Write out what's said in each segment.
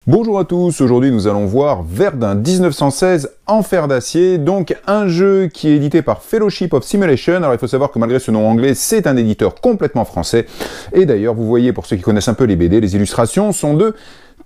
Bonjour à tous, aujourd'hui nous allons voir Verdun 1916 en fer d'acier, donc un jeu qui est édité par Fellowship of Simulation. Alors il faut savoir que malgré ce nom anglais, c'est un éditeur complètement français, et d'ailleurs vous voyez, pour ceux qui connaissent un peu les BD, les illustrations sont de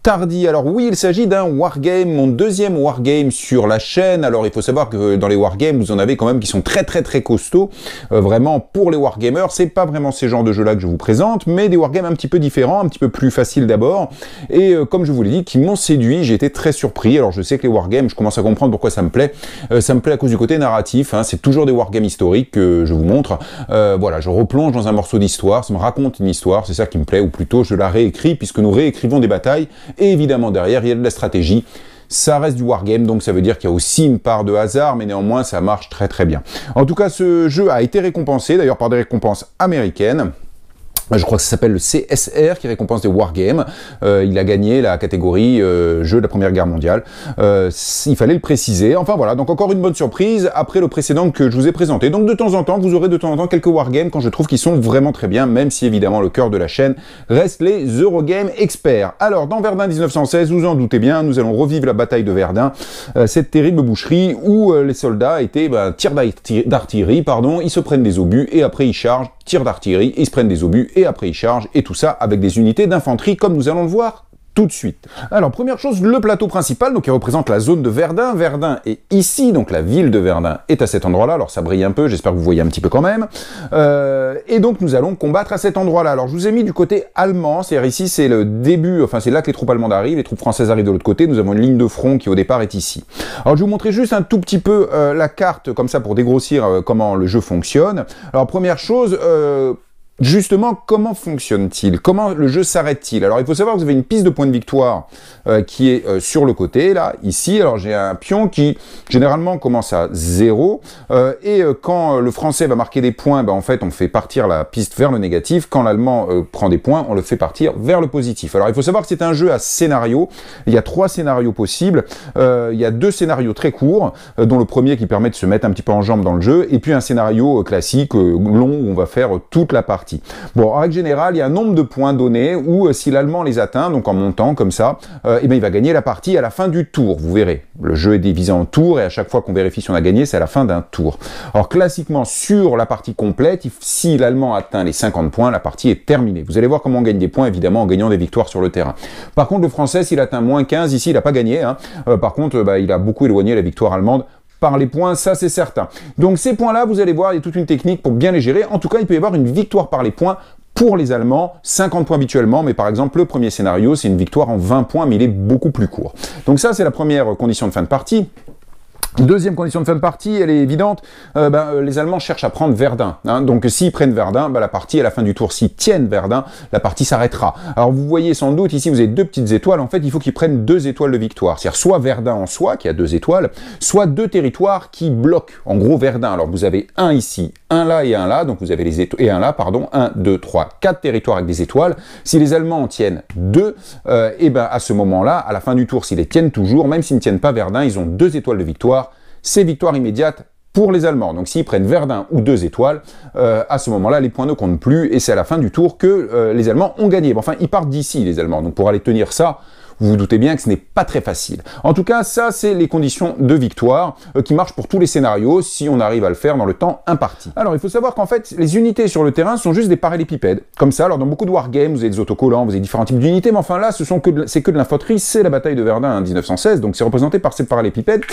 Tardy. Alors oui, il s'agit d'un wargame, mon deuxième wargame sur la chaîne. Alors il faut savoir que dans les wargames, vous en avez quand même qui sont très costauds. Vraiment, pour les wargamers, c'est pas vraiment ces genres de jeux-là que je vous présente, mais des wargames un petit peu différents, un petit peu plus faciles d'abord. Et comme je vous l'ai dit, qui m'ont séduit, j'ai été très surpris. Alors je sais que les wargames, je commence à comprendre pourquoi ça me plaît. Ça me plaît à cause du côté narratif, hein. C'est toujours des wargames historiques que je vous montre. Voilà, je replonge dans un morceau d'histoire, ça me raconte une histoire, c'est ça qui me plaît, ou plutôt je la réécris, puisque nous réécrivons des batailles. Et évidemment, derrière, il y a de la stratégie. Ça reste du wargame, donc ça veut dire qu'il y a aussi une part de hasard, mais néanmoins, ça marche très bien. En tout cas, ce jeu a été récompensé, d'ailleurs par des récompenses américaines. Je crois que ça s'appelle le CSR, qui récompense des wargames. Il a gagné la catégorie jeu de la Première Guerre mondiale. Il fallait le préciser. Enfin voilà, donc encore une bonne surprise après le précédent que je vous ai présenté. Donc de temps en temps, vous aurez de temps en temps quelques wargames quand je trouve qu'ils sont vraiment très bien, même si évidemment le cœur de la chaîne reste les Eurogame experts. Alors dans Verdun 1916, vous en doutez bien, nous allons revivre la bataille de Verdun, cette terrible boucherie où les soldats étaient tir d'artillerie, pardon, ils se prennent des obus et après ils chargent, tir d'artillerie, ils se prennent des obus et après ils chargent, et tout ça avec des unités d'infanterie comme nous allons le voir tout de suite. Alors première chose, le plateau principal, donc qui représente la zone de Verdun. Verdun est ici, donc la ville de Verdun est à cet endroit-là. Alors ça brille un peu, j'espère que vous voyez un petit peu quand même. Et donc nous allons combattre à cet endroit-là. Alors je vous ai mis du côté allemand, c'est-à-dire ici c'est le début, enfin c'est là que les troupes allemandes arrivent, les troupes françaises arrivent de l'autre côté. Nous avons une ligne de front qui au départ est ici. Alors je vais vous montrer juste un tout petit peu la carte comme ça pour dégrossir comment le jeu fonctionne. Alors première chose, justement, comment fonctionne-t-il? Comment le jeu s'arrête-t-il? Alors, il faut savoir que vous avez une piste de points de victoire qui est sur le côté, là, ici. Alors, j'ai un pion qui, généralement, commence à 0. Quand le français va marquer des points, en fait, on fait partir la piste vers le négatif. Quand l'allemand prend des points, on le fait partir vers le positif. Alors, il faut savoir que c'est un jeu à scénario. Il y a 3 scénarios possibles. Il y a 2 scénarios très courts, dont le premier qui permet de se mettre un petit peu en jambe dans le jeu, et puis un scénario classique, long, où on va faire toute la partie. Bon, en règle générale, il y a un nombre de points donnés où si l'Allemand les atteint, donc en montant comme ça, il va gagner la partie à la fin du tour, vous verrez. Le jeu est divisé en tours et à chaque fois qu'on vérifie si on a gagné, c'est à la fin d'un tour. Alors classiquement, sur la partie complète, si l'Allemand atteint les 50 points, la partie est terminée. Vous allez voir comment on gagne des points, évidemment, en gagnant des victoires sur le terrain. Par contre, le Français, s'il atteint moins 15, ici, il n'a pas gagné. Hein. Par contre, il a beaucoup éloigné la victoire allemande par les points, ça c'est certain. Donc ces points-là, vous allez voir, il y a toute une technique pour bien les gérer. En tout cas, il peut y avoir une victoire par les points pour les Allemands, 50 points habituellement, mais par exemple, le premier scénario, c'est une victoire en 20 points, mais il est beaucoup plus court. Donc ça, c'est la première condition de fin de partie. Deuxième condition de fin de partie, elle est évidente, les Allemands cherchent à prendre Verdun. Hein, donc s'ils prennent Verdun, la partie à la fin du tour, s'ils tiennent Verdun, la partie s'arrêtera. Alors vous voyez sans doute, ici vous avez 2 petites étoiles, en fait il faut qu'ils prennent 2 étoiles de victoire. C'est-à-dire soit Verdun en soi, qui a 2 étoiles, soit 2 territoires qui bloquent, en gros Verdun. Alors vous avez un ici, un là et un là, donc vous avez les étoiles, et un là, pardon, 1, 2, 3, 4 territoires avec des étoiles. Si les Allemands en tiennent 2, à ce moment-là, à la fin du tour, s'ils les tiennent toujours, même s'ils ne tiennent pas Verdun, ils ont 2 étoiles de victoire. C'est victoire immédiate pour les Allemands. Donc s'ils prennent Verdun ou 2 étoiles, à ce moment-là, les points ne comptent plus et c'est à la fin du tour que les Allemands ont gagné. Enfin, ils partent d'ici, les Allemands. Donc pour aller tenir ça, vous vous doutez bien que ce n'est pas très facile. En tout cas, ça, c'est les conditions de victoire qui marchent pour tous les scénarios si on arrive à le faire dans le temps imparti. Alors, il faut savoir qu'en fait, les unités sur le terrain sont juste des parallélépipèdes. Comme ça, alors dans beaucoup de wargames, vous avez des autocollants, vous avez différents types d'unités, mais enfin là, c'est que de l'infanterie, c'est la bataille de Verdun en 1916, donc c'est représenté par ces parallélépipèdes.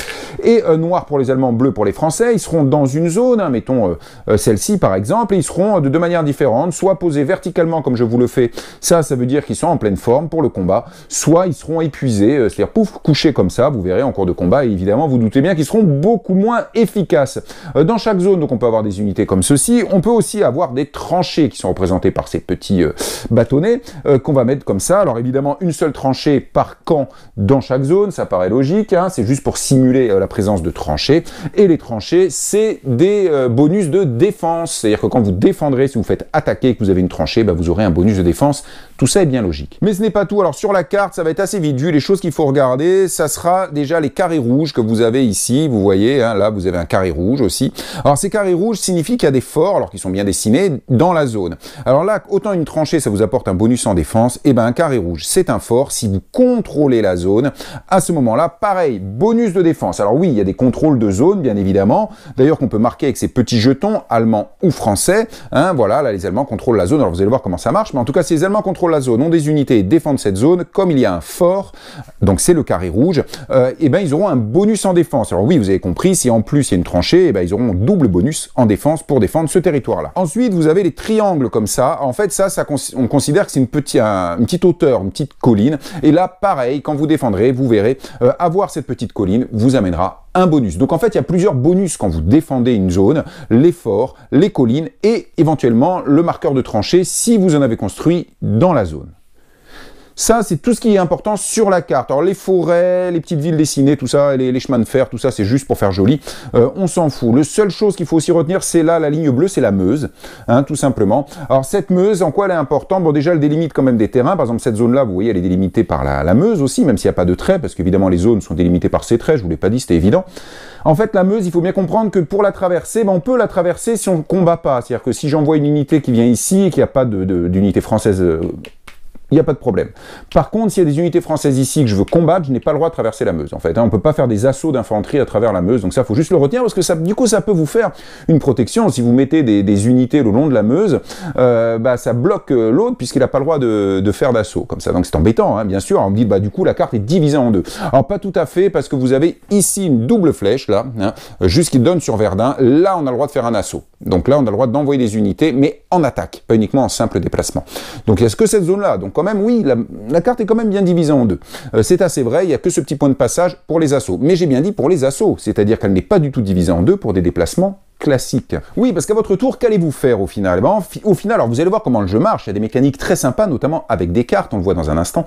Et noir pour les Allemands, bleu pour les Français, ils seront dans une zone, hein, mettons celle-ci par exemple, et ils seront de 2 manières différentes, soit posés verticalement comme je vous le fais, ça veut dire qu'ils sont en pleine forme pour le combat, soit ils seront épuisés, c'est-à-dire pouf, couchés comme ça, vous verrez en cours de combat, et évidemment vous doutez bien qu'ils seront beaucoup moins efficaces. Dans chaque zone, donc on peut avoir des unités comme ceci, on peut aussi avoir des tranchées qui sont représentées par ces petits bâtonnets qu'on va mettre comme ça. Alors évidemment une seule tranchée par camp dans chaque zone, ça paraît logique, hein, c'est juste pour simuler la présence de tranchées, et les tranchées c'est des bonus de défense, c'est-à-dire que quand vous défendrez, si vous faites attaquer et que vous avez une tranchée, vous aurez un bonus de défense, tout ça est bien logique. Mais ce n'est pas tout, alors sur la carte ça va être être assez vite vu. Les choses qu'il faut regarder, ça sera déjà les carrés rouges que vous avez ici. Vous voyez, hein, là, vous avez un carré rouge aussi. Alors, ces carrés rouges signifient qu'il y a des forts, alors qu'ils sont bien dessinés, dans la zone. Alors là, autant une tranchée, ça vous apporte un bonus en défense, et ben un carré rouge, c'est un fort. Si vous contrôlez la zone, à ce moment-là, pareil, bonus de défense. Alors oui, il y a des contrôles de zone, bien évidemment. D'ailleurs, qu'on peut marquer avec ces petits jetons, allemands ou français. Hein, voilà, là, les Allemands contrôlent la zone. Alors, vous allez voir comment ça marche. Mais en tout cas, si les Allemands contrôlent la zone, ont des unités et défendent cette zone, comme il y a un fort, donc c'est le carré rouge, et ben ils auront un bonus en défense. Alors oui, vous avez compris, si en plus il y a une tranchée, et ben ils auront un double bonus en défense pour défendre ce territoire-là. Ensuite, vous avez les triangles comme ça. En fait, on considère que c'est une petite hauteur, une petite colline. Et là, pareil, quand vous défendrez, vous verrez, avoir cette petite colline vous amènera un bonus. Donc en fait, il y a plusieurs bonus quand vous défendez une zone, les forts, les collines et éventuellement le marqueur de tranchée si vous en avez construit dans la zone. Ça, c'est tout ce qui est important sur la carte. Alors, les forêts, les petites villes dessinées, tout ça, les chemins de fer, tout ça, c'est juste pour faire joli. On s'en fout. La seule chose qu'il faut aussi retenir, c'est là, la ligne bleue, c'est la Meuse, hein, tout simplement. Alors, cette Meuse, en quoi elle est importante? Bon, déjà, elle délimite quand même des terrains. Par exemple, cette zone-là, vous voyez, elle est délimitée par la Meuse aussi, même s'il n'y a pas de traits, parce qu'évidemment, les zones sont délimitées par ces traits. Je vous l'ai pas dit, c'était évident. En fait, la Meuse, il faut bien comprendre que pour la traverser, ben, on peut la traverser si on ne combat pas. C'est-à-dire que si j'envoie une unité qui vient ici et qu'il n'y a pas d'unité française... il n'y a pas de problème. Par contre, s'il y a des unités françaises ici que je veux combattre, je n'ai pas le droit de traverser la Meuse, en fait. Hein, on ne peut pas faire des assauts d'infanterie à travers la Meuse, donc ça, il faut juste le retenir, parce que ça, du coup, ça peut vous faire une protection. Si vous mettez des unités le long de la Meuse, bah, ça bloque l'autre, puisqu'il n'a pas le droit de faire d'assaut, comme ça. Donc c'est embêtant, hein, bien sûr. Alors, on me dit, bah, du coup, la carte est divisée en deux. Alors, pas tout à fait, parce que vous avez ici une double flèche, là, hein, juste qui donne sur Verdun. Là, on a le droit de faire un assaut. Donc là, on a le droit d'envoyer des unités, mais en attaque, pas uniquement en simple déplacement. Donc, il y a que cette zone-là. Donc, quand même, oui, la carte est quand même bien divisée en deux. C'est assez vrai, il n'y a que ce petit point de passage pour les assauts. Mais j'ai bien dit pour les assauts, c'est-à-dire qu'elle n'est pas du tout divisée en deux pour des déplacements classiques. Oui, parce qu'à votre tour, qu'allez-vous faire au final? Eh ben, au final, alors vous allez voir comment le jeu marche, il y a des mécaniques très sympas, notamment avec des cartes, on le voit dans un instant.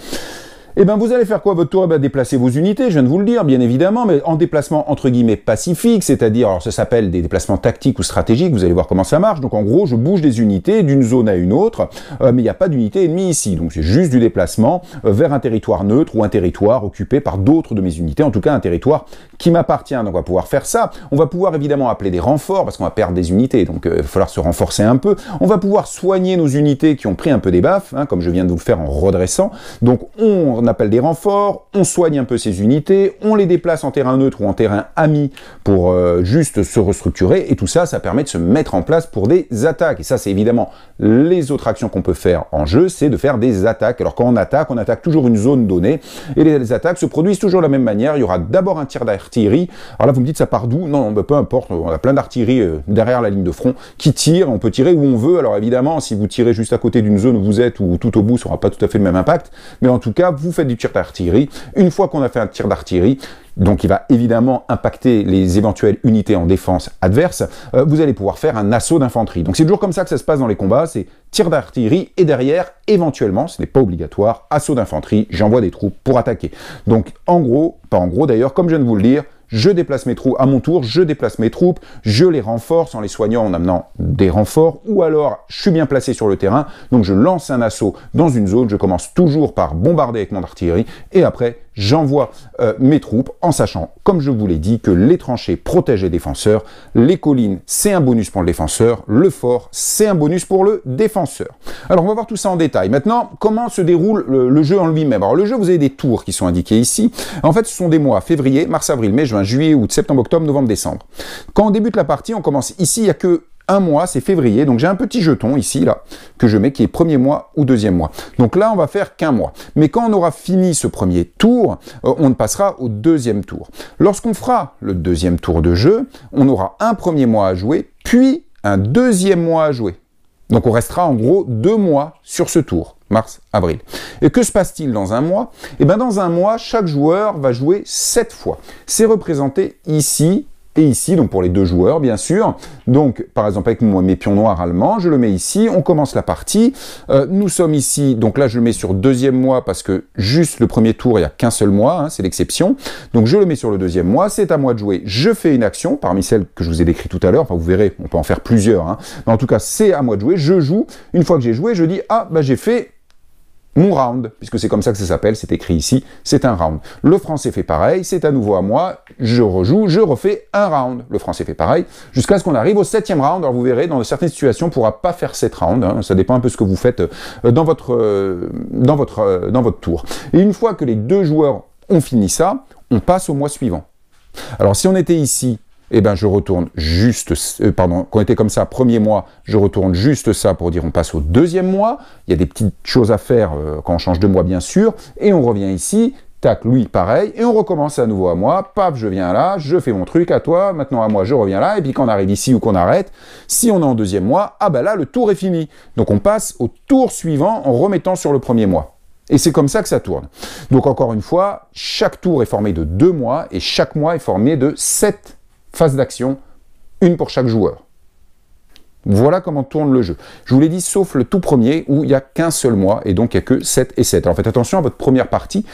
Eh bien, vous allez faire quoi à votre tour? Eh bien, déplacer vos unités, je viens de vous le dire, bien évidemment, mais en déplacement entre guillemets pacifique, c'est-à-dire, alors ça s'appelle des déplacements tactiques ou stratégiques, vous allez voir comment ça marche. Donc en gros, je bouge des unités d'une zone à une autre, mais il n'y a pas d'unité ennemie ici. Donc c'est juste du déplacement vers un territoire neutre ou un territoire occupé par d'autres de mes unités, en tout cas un territoire qui m'appartient. Donc on va pouvoir faire ça. On va pouvoir évidemment appeler des renforts, parce qu'on va perdre des unités, donc il va falloir se renforcer un peu. On va pouvoir soigner nos unités qui ont pris un peu des baffes, hein, comme je viens de vous le faire en redressant. Donc on appelle des renforts, on soigne un peu ces unités, on les déplace en terrain neutre ou en terrain ami pour juste se restructurer, et tout ça, ça permet de se mettre en place pour des attaques. Et ça, c'est évidemment les autres actions qu'on peut faire en jeu, c'est de faire des attaques. Alors quand on attaque toujours une zone donnée, et les attaques se produisent toujours de la même manière. Il y aura d'abord un tir d'artillerie. Alors là, vous me dites, ça part d'où? Non, bah, peu importe, on a plein d'artillerie derrière la ligne de front qui tire, on peut tirer où on veut. Alors évidemment, si vous tirez juste à côté d'une zone où vous êtes ou tout au bout, ça n'aura pas tout à fait le même impact, mais en tout cas, vous faites du tir d'artillerie. Une fois qu'on a fait un tir d'artillerie, donc il va évidemment impacter les éventuelles unités en défense adverse, vous allez pouvoir faire un assaut d'infanterie. Donc c'est toujours comme ça que ça se passe dans les combats, c'est tir d'artillerie et derrière, éventuellement, ce n'est pas obligatoire, assaut d'infanterie, j'envoie des troupes pour attaquer. Donc en gros, pas en gros d'ailleurs, comme je viens de vous le dire, je déplace mes troupes, à mon tour, je déplace mes troupes, je les renforce en les soignant, en amenant des renforts, ou alors je suis bien placé sur le terrain, donc je lance un assaut dans une zone, je commence toujours par bombarder avec mon artillerie, et après, j'envoie mes troupes en sachant, comme je vous l'ai dit, que les tranchées protègent les défenseurs, les collines, c'est un bonus pour le défenseur, le fort, c'est un bonus pour le défenseur. Alors, on va voir tout ça en détail. Maintenant, comment se déroule le jeu en lui-même? Alors, le jeu, vous avez des tours qui sont indiqués ici. En fait, ce sont des mois, février, mars, avril, mai, juin, juillet, août, septembre, octobre, novembre, décembre. Quand on débute la partie, on commence ici, il n'y a que un mois, c'est février, donc j'ai un petit jeton ici, là, que je mets, qui est premier mois ou deuxième mois. Donc là, on va faire qu'un mois. Mais quand on aura fini ce premier tour, on passera au deuxième tour. Lorsqu'on fera le deuxième tour de jeu, on aura un premier mois à jouer, puis un deuxième mois à jouer. Donc on restera en gros 2 mois sur ce tour, mars, avril. Et que se passe-t-il dans un mois? Eh bien dans un mois, chaque joueur va jouer 7 fois. C'est représenté ici et ici, donc pour les 2 joueurs, bien sûr. Donc, par exemple, avec mes pions noirs allemands, je le mets ici, on commence la partie. Nous sommes ici, donc là, je le mets sur deuxième mois, parce que juste le premier tour, il n'y a qu'un seul mois, hein, c'est l'exception. Donc, je le mets sur le deuxième mois, c'est à moi de jouer. Je fais une action, parmi celles que je vous ai décrites tout à l'heure, enfin, vous verrez, on peut en faire plusieurs, hein. Mais en tout cas, c'est à moi de jouer, je joue. Une fois que j'ai joué, je dis, ah, bah, j'ai fait mon round, puisque c'est comme ça que ça s'appelle, c'est écrit ici, c'est un round. Le français fait pareil, c'est à nouveau à moi, je rejoue, je refais un round. Le français fait pareil, jusqu'à ce qu'on arrive au 7e round. Alors vous verrez, dans certaines situations, on ne pourra pas faire 7 rounds, hein, ça dépend un peu de ce que vous faites dans votre tour. Et une fois que les deux joueurs ont fini ça, on passe au mois suivant. Alors si on était ici, eh ben je retourne juste, quand on était comme ça, premier mois, je retourne juste ça pour dire on passe au deuxième mois. Il y a des petites choses à faire quand on change de mois bien sûr, et on revient ici, tac, lui pareil, et on recommence à nouveau à moi, paf, je viens là, je fais mon truc à toi, maintenant à moi, je reviens là, et puis quand on arrive ici ou qu'on arrête, si on est en deuxième mois, ah ben là le tour est fini. Donc on passe au tour suivant en remettant sur le premier mois. Et c'est comme ça que ça tourne. Donc encore une fois, chaque tour est formé de 2 mois, et chaque mois est formé de 7 phases d'action, une pour chaque joueur. Voilà comment tourne le jeu. Je vous l'ai dit, sauf le tout premier, où il n'y a qu'un seul mois, et donc il n'y a que 7 et 7. Alors faites attention à votre première partie.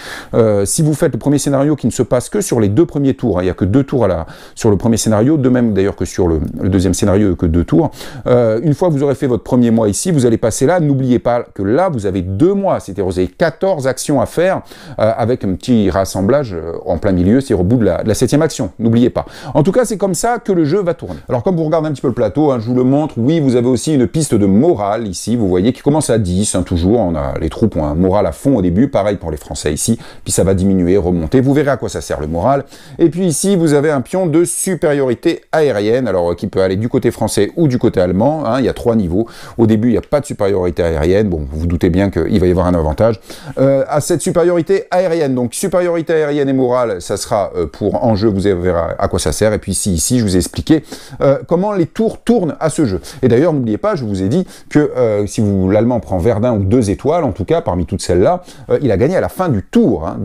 Si vous faites le premier scénario qui ne se passe que sur les 2 premiers tours, hein, il n'y a que 2 tours sur le premier scénario, de même d'ailleurs que sur le deuxième scénario, que 2 tours. Une fois que vous aurez fait votre premier mois ici, vous allez passer là. N'oubliez pas que là, vous avez 2 mois, c'est-à-dire vous avez 14 actions à faire, avec un petit rassemblage en plein milieu, c'est au bout de la 7e action. N'oubliez pas. En tout cas, c'est comme ça que le jeu va tourner. Alors comme vous regardez un petit peu le plateau, hein, je vous le montre. Oui, vous avez aussi une piste de morale ici, vous voyez, qui commence à 10, hein, toujours, les troupes ont un moral à fond au début, pareil pour les Français ici, puis ça va diminuer, remonter, vous verrez à quoi ça sert le moral. Et puis ici, vous avez un pion de supériorité aérienne, alors qui peut aller du côté français ou du côté allemand, hein, il y a 3 niveaux. Au début, il n'y a pas de supériorité aérienne, bon, vous vous doutez bien qu'il va y avoir un avantage à cette supériorité aérienne. Donc, supériorité aérienne et morale, ça sera pour en jeu, vous verrez à quoi ça sert. Et puis ici, je vous ai expliqué comment les tours tournent à ce jeu. Et d'ailleurs, n'oubliez pas, je vous ai dit que si l'Allemand prend Verdun ou 2 étoiles, en tout cas, parmi toutes celles-là, il a gagné à la fin du tour. Hein,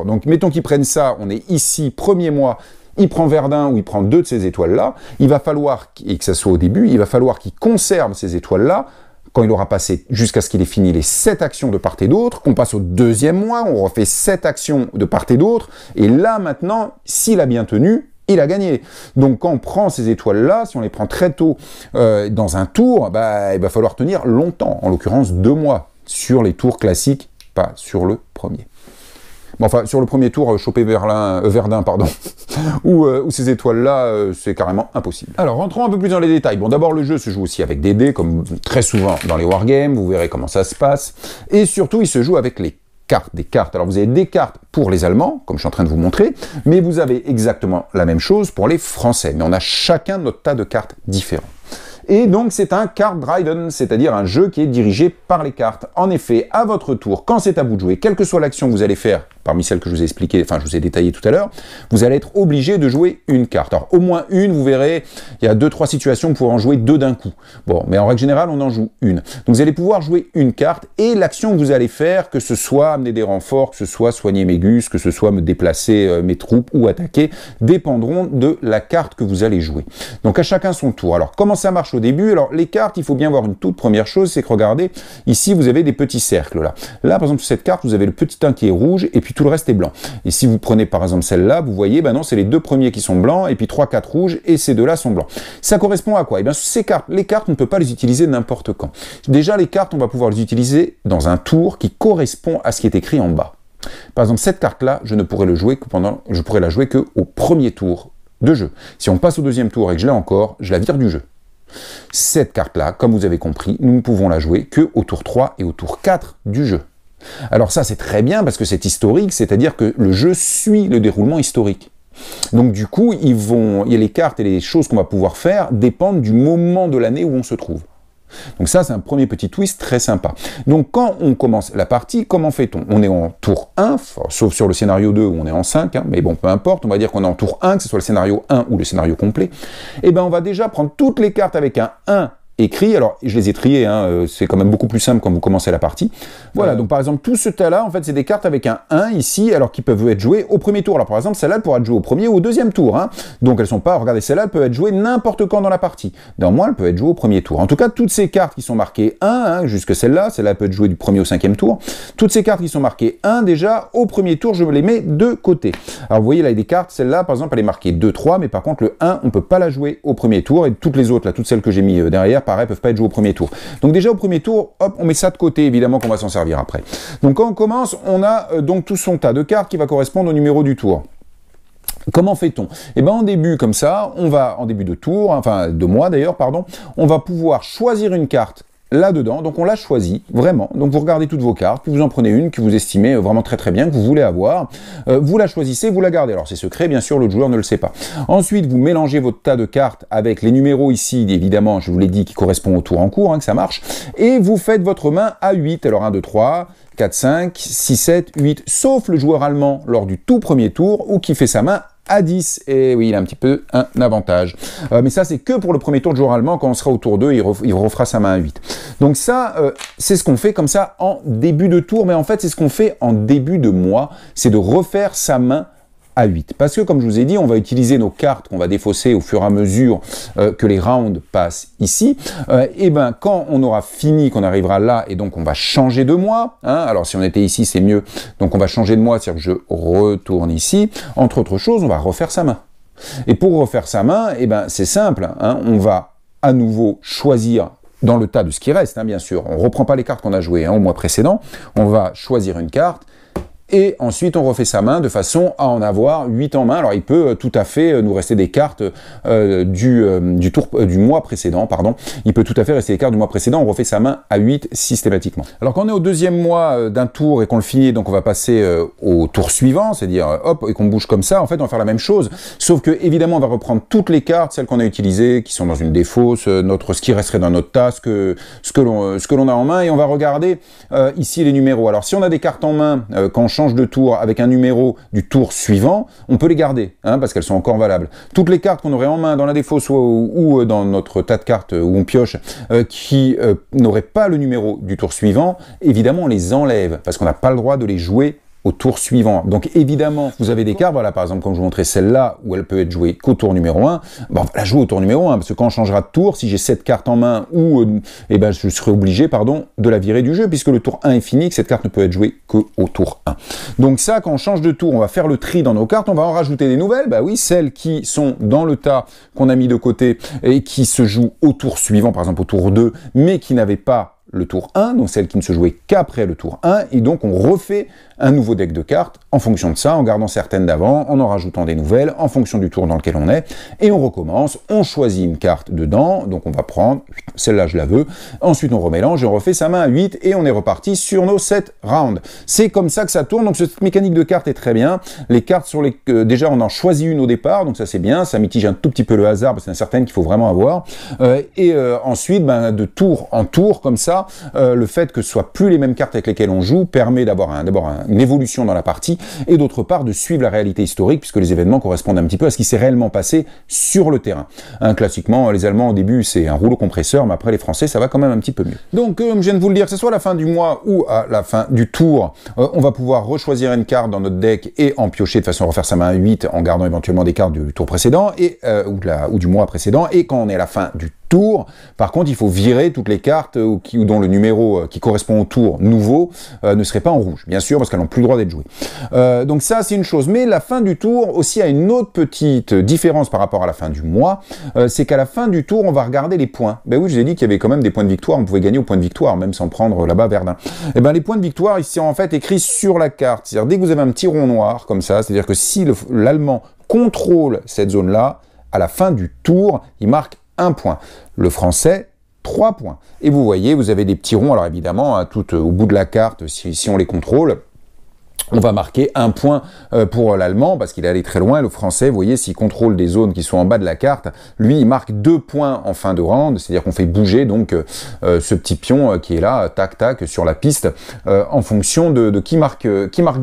Donc, mettons qu'ils prennent ça, on est ici, premier mois, il prend Verdun ou il prend 2 de ces étoiles-là, il va falloir, et que ça soit au début, il va falloir qu'il conserve ces étoiles-là, quand il aura passé jusqu'à ce qu'il ait fini les 7 actions de part et d'autre, qu'on passe au deuxième mois, on refait 7 actions de part et d'autre, et là, maintenant, s'il a bien tenu, il a gagné. Donc quand on prend ces étoiles-là, si on les prend très tôt dans un tour, bah, il va falloir tenir longtemps, en l'occurrence 2 mois, sur les tours classiques, pas sur le premier. Bon, enfin, sur le premier tour, choper Verdun, pardon, où ces étoiles-là, c'est carrément impossible. Alors, rentrons un peu plus dans les détails. Bon, d'abord, le jeu se joue aussi avec des dés, comme très souvent dans les wargames, vous verrez comment ça se passe. Et surtout, il se joue avec des cartes. Alors vous avez des cartes pour les Allemands, comme je suis en train de vous montrer, mais vous avez exactement la même chose pour les Français. Mais on a chacun notre tas de cartes différents. Et donc c'est un card driven, c'est-à-dire un jeu qui est dirigé par les cartes. En effet, à votre tour, quand c'est à vous de jouer, quelle que soit l'action que vous allez faire, parmi celles que je vous ai expliquées, enfin je vous ai détaillées tout à l'heure, vous allez être obligé de jouer une carte. Alors au moins une, vous verrez, il y a 2-3 situations pour en jouer 2 d'un coup. Bon, mais en règle générale, on en joue une. Donc vous allez pouvoir jouer une carte, et l'action que vous allez faire, que ce soit amener des renforts, que ce soit soigner mes gus, que ce soit me déplacer mes troupes ou attaquer, dépendront de la carte que vous allez jouer. Donc à chacun son tour. Alors comment ça marche au début? Alors les cartes, il faut bien voir une toute première chose, c'est que regardez, ici vous avez des petits cercles là. Là par exemple sur cette carte, vous avez le petit 1 qui est rouge et puis tout le reste est blanc. Et si vous prenez par exemple celle-là, vous voyez, ben non, c'est les 2 premiers qui sont blancs et puis 3-4 rouges et ces 2-là sont blancs. Ça correspond à quoi? Et bien ces cartes, les cartes, on ne peut pas les utiliser n'importe quand. Déjà les cartes, on va pouvoir les utiliser dans un tour qui correspond à ce qui est écrit en bas. Par exemple cette carte-là, je ne pourrais le jouer que je pourrais la jouer que au premier tour de jeu. Si on passe au deuxième tour et que je l'ai encore, je la vire du jeu. Cette carte-là, comme vous avez compris, nous ne pouvons la jouer que au tour 3 et au tour 4 du jeu. Alors ça, c'est très bien parce que c'est historique, c'est-à-dire que le jeu suit le déroulement historique. Donc du coup, les cartes et les choses qu'on va pouvoir faire dépendent du moment de l'année où on se trouve. Donc ça, c'est un premier petit twist très sympa. Donc quand on commence la partie, comment fait-on? On est en tour 1, sauf sur le scénario 2 où on est en 5, hein, mais bon, peu importe, on va dire qu'on est en tour 1, que ce soit le scénario 1 ou le scénario complet. Et ben on va déjà prendre toutes les cartes avec un 1 écrit, alors je les ai triés, hein, c'est quand même beaucoup plus simple quand vous commencez la partie. Voilà, donc par exemple, tout ce tas-là, en fait, c'est des cartes avec un 1 ici, alors qui peuvent être jouées au premier tour. Alors par exemple, celle-là, elle pourra être jouée au premier ou au deuxième tour. Hein. Donc elles sont pas, regardez, celle-là, elle peut être jouée n'importe quand dans la partie. Néanmoins, elle peut être jouée au premier tour. En tout cas, toutes ces cartes qui sont marquées 1, hein, jusque celle-là peut être jouée du premier au 5e tour. Toutes ces cartes qui sont marquées 1, déjà, au premier tour, je me les mets de côté. Alors vous voyez, là, il y a des cartes, celle-là, par exemple, elle est marquée 2, 3, mais par contre, le 1, on peut pas la jouer au premier tour, et toutes les autres, là, toutes celles que j'ai mis derrière, pareil, peuvent pas être joués au premier tour. Donc déjà au premier tour, hop, on met ça de côté, évidemment qu'on va s'en servir après. Donc quand on commence, on a donc tout son tas de cartes qui va correspondre au numéro du tour. Comment fait-on? Eh bien, en début, comme ça, on va, en début de tour, enfin, de mois d'ailleurs, pardon, on va pouvoir choisir une carte là-dedans, donc on l'a choisi, vraiment. Donc vous regardez toutes vos cartes, puis vous en prenez une que vous estimez vraiment très très bien, que vous voulez avoir. Vous la choisissez, vous la gardez. Alors c'est secret, bien sûr, l'autre joueur ne le sait pas. Ensuite, vous mélangez votre tas de cartes avec les numéros ici, évidemment, je vous l'ai dit, qui correspondent au tour en cours, que ça marche. Et vous faites votre main à 8. Alors 1, 2, 3... 4, 5, 6, 7, 8, sauf le joueur allemand lors du tout premier tour, ou qui fait sa main à 10. Et oui, il a un petit peu un avantage. Mais ça, c'est que pour le premier tour de joueur allemand. Quand on sera au tour 2, il refera sa main à 8. Donc ça, c'est ce qu'on fait comme ça en début de tour. Mais en fait, c'est ce qu'on fait en début de mois. C'est de refaire sa main à 8. Parce que, comme je vous ai dit, on va utiliser nos cartes qu'on va défausser au fur et à mesure que les rounds passent ici. Et ben, quand on aura fini, qu'on arrivera là, et donc on va changer de mois. Alors, si on était ici, c'est mieux. Donc, on va changer de mois, c'est-à-dire que je retourne ici. Entre autres choses, on va refaire sa main. Et pour refaire sa main, et ben, c'est simple. On va à nouveau choisir dans le tas de ce qui reste, bien sûr. On ne reprend pas les cartes qu'on a jouées au mois précédent. On va choisir une carte. Et ensuite, on refait sa main de façon à en avoir 8 en main. Alors, il peut tout à fait nous rester des cartes du mois précédent, pardon. Il peut tout à fait rester des cartes du mois précédent. On refait sa main à 8 systématiquement. Alors, quand on est au deuxième mois d'un tour et qu'on le finit, donc on va passer au tour suivant, c'est-à-dire, hop, et qu'on bouge comme ça, en fait, on va faire la même chose. Sauf que, évidemment, on va reprendre toutes les cartes, celles qu'on a utilisées, qui sont dans une défausse, ce qui resterait dans notre tas, ce que l'on a en main, et on va regarder ici les numéros. Alors, si on a des cartes en main, quand on change de tour avec un numéro du tour suivant, on peut les garder, parce qu'elles sont encore valables. Toutes les cartes qu'on aurait en main dans la défausse ou dans notre tas de cartes où on pioche, qui n'auraient pas le numéro du tour suivant, évidemment on les enlève, parce qu'on n'a pas le droit de les jouer au tour suivant. Donc évidemment, vous avez des cartes, voilà, par exemple, comme je vous montrais celle-là, où elle peut être jouée qu'au tour numéro 1, bon, on va la jouer au tour numéro 1, parce que quand on changera de tour, si j'ai cette carte en main, je serai obligé, de la virer du jeu, puisque le tour 1 est fini, que cette carte ne peut être jouée qu'au tour 1. Donc ça, quand on change de tour, on va faire le tri dans nos cartes, on va en rajouter des nouvelles, bah oui, celles qui sont dans le tas qu'on a mis de côté, et qui se jouent au tour suivant, par exemple au tour 2, mais qui n'avaient pas le tour 1, donc celle qui ne se jouait qu'après le tour 1, et donc on refait un nouveau deck de cartes en fonction de ça, en gardant certaines d'avant, en rajoutant des nouvelles, en fonction du tour dans lequel on est, et on recommence, on choisit une carte dedans, donc on va prendre, celle-là je la veux, ensuite on remélange, et on refait sa main à 8, et on est reparti sur nos 7 rounds. C'est comme ça que ça tourne, donc cette mécanique de cartes est très bien, les cartes sur les... déjà on en choisit une au départ, donc ça c'est bien, ça mitige un tout petit peu le hasard, parce qu'il y en a certaines qu'il faut vraiment avoir, ensuite, de tour en tour, comme ça, le fait que ce soit plus les mêmes cartes avec lesquelles on joue permet d'abord une évolution dans la partie et d'autre part de suivre la réalité historique puisque les événements correspondent un petit peu à ce qui s'est réellement passé sur le terrain. Classiquement, les Allemands au début c'est un rouleau compresseur, mais après les Français ça va quand même un petit peu mieux. Donc comme je viens de vous le dire, que ce soit à la fin du mois ou à la fin du tour, on va pouvoir rechoisir une carte dans notre deck et en piocher de façon à refaire sa main à 8 en gardant éventuellement des cartes du tour précédent ou du mois précédent, et quand on est à la fin du tour, par contre il faut virer toutes les cartes dont le numéro qui correspond au tour nouveau ne serait pas en rouge, bien sûr, parce qu'elles n'ont plus le droit d'être jouées. Donc ça c'est une chose, mais la fin du tour aussi a une autre petite différence par rapport à la fin du mois, c'est qu'à la fin du tour on va regarder les points. Ben oui, je vous ai dit qu'il y avait quand même des points de victoire, on pouvait gagner au point de victoire, même sans prendre là-bas Verdun. Et ben les points de victoire ils sont en fait écrits sur la carte, c'est-à-dire dès que vous avez un petit rond noir comme ça, c'est-à-dire que si l'Allemand contrôle cette zone-là, à la fin du tour, il marque 1 point. Le Français, 3 points. Et vous voyez, vous avez des petits ronds, alors évidemment, tout au bout de la carte, si on les contrôle, on va marquer 1 point pour l'Allemand, parce qu'il est allé très loin. Le Français, vous voyez, s'il contrôle des zones qui sont en bas de la carte, lui, il marque 2 points en fin de round, c'est-à-dire qu'on fait bouger donc ce petit pion qui est là, tac, tac, sur la piste, en fonction de qui marque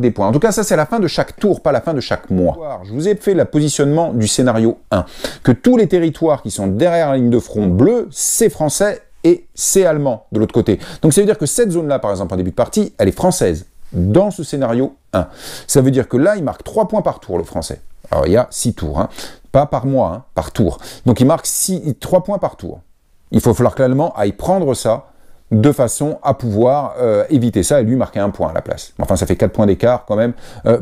des points. En tout cas, ça, c'est la fin de chaque tour, pas la fin de chaque mois. Je vous ai fait le positionnement du scénario 1, que tous les territoires qui sont derrière la ligne de front bleue, c'est français et c'est allemand de l'autre côté. Donc, ça veut dire que cette zone-là, par exemple, en début de partie, elle est française. Dans ce scénario 1. Ça veut dire que là, il marque 3 points par tour, le Français. Alors, il y a 6 tours, pas par mois, par tour. Donc, il marque 3 points par tour. Il faut falloir que l'Allemand aille prendre ça de façon à pouvoir éviter ça et lui marquer un point à la place. Enfin, ça fait 4 points d'écart quand même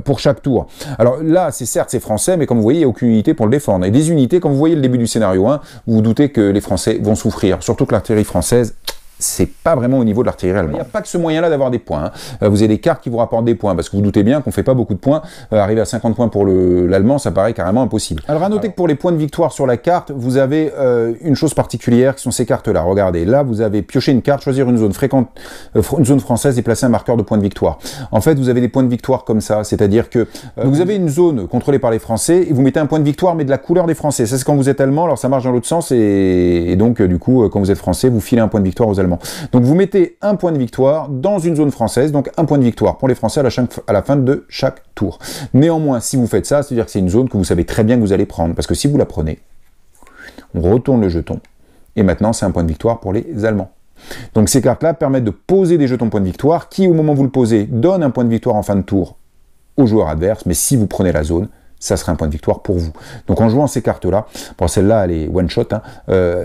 pour chaque tour. Alors là, certes c'est français, mais comme vous voyez, il n'y a aucune unité pour le défendre. Et des unités, comme vous voyez le début du scénario 1, vous vous doutez que les Français vont souffrir, surtout que l'artillerie française, c'est pas vraiment au niveau de l'artillerie allemande. Il n'y a pas que ce moyen-là d'avoir des points. Hein. Vous avez des cartes qui vous rapportent des points, parce que vous doutez bien qu'on fait pas beaucoup de points. Arriver à 50 points pour l'allemand, ça paraît carrément impossible. Alors à noter que pour les points de victoire sur la carte, vous avez une chose particulière qui sont ces cartes-là. Regardez, là vous avez pioché une carte, choisir une zone fréquente, une zone française et placer un marqueur de points de victoire. En fait, vous avez des points de victoire comme ça, c'est-à-dire que vous avez une zone contrôlée par les Français et vous mettez un point de victoire mais de la couleur des Français. Ça c'est quand vous êtes allemand, alors ça marche dans l'autre sens et donc du coup quand vous êtes français, vous filez un point de victoire aux Allemands. Donc vous mettez un point de victoire dans une zone française, donc un point de victoire pour les Français à la fin de chaque tour. Néanmoins, si vous faites ça, c'est-à-dire que c'est une zone que vous savez très bien que vous allez prendre, parce que si vous la prenez, on retourne le jeton, et maintenant c'est un point de victoire pour les Allemands. Donc ces cartes-là permettent de poser des jetons point de victoire, qui au moment où vous le posez, donnent un point de victoire en fin de tour au joueur adverse, mais si vous prenez la zone, ça sera un point de victoire pour vous. Donc en jouant ces cartes-là, bon celle-là elle est one shot, hein,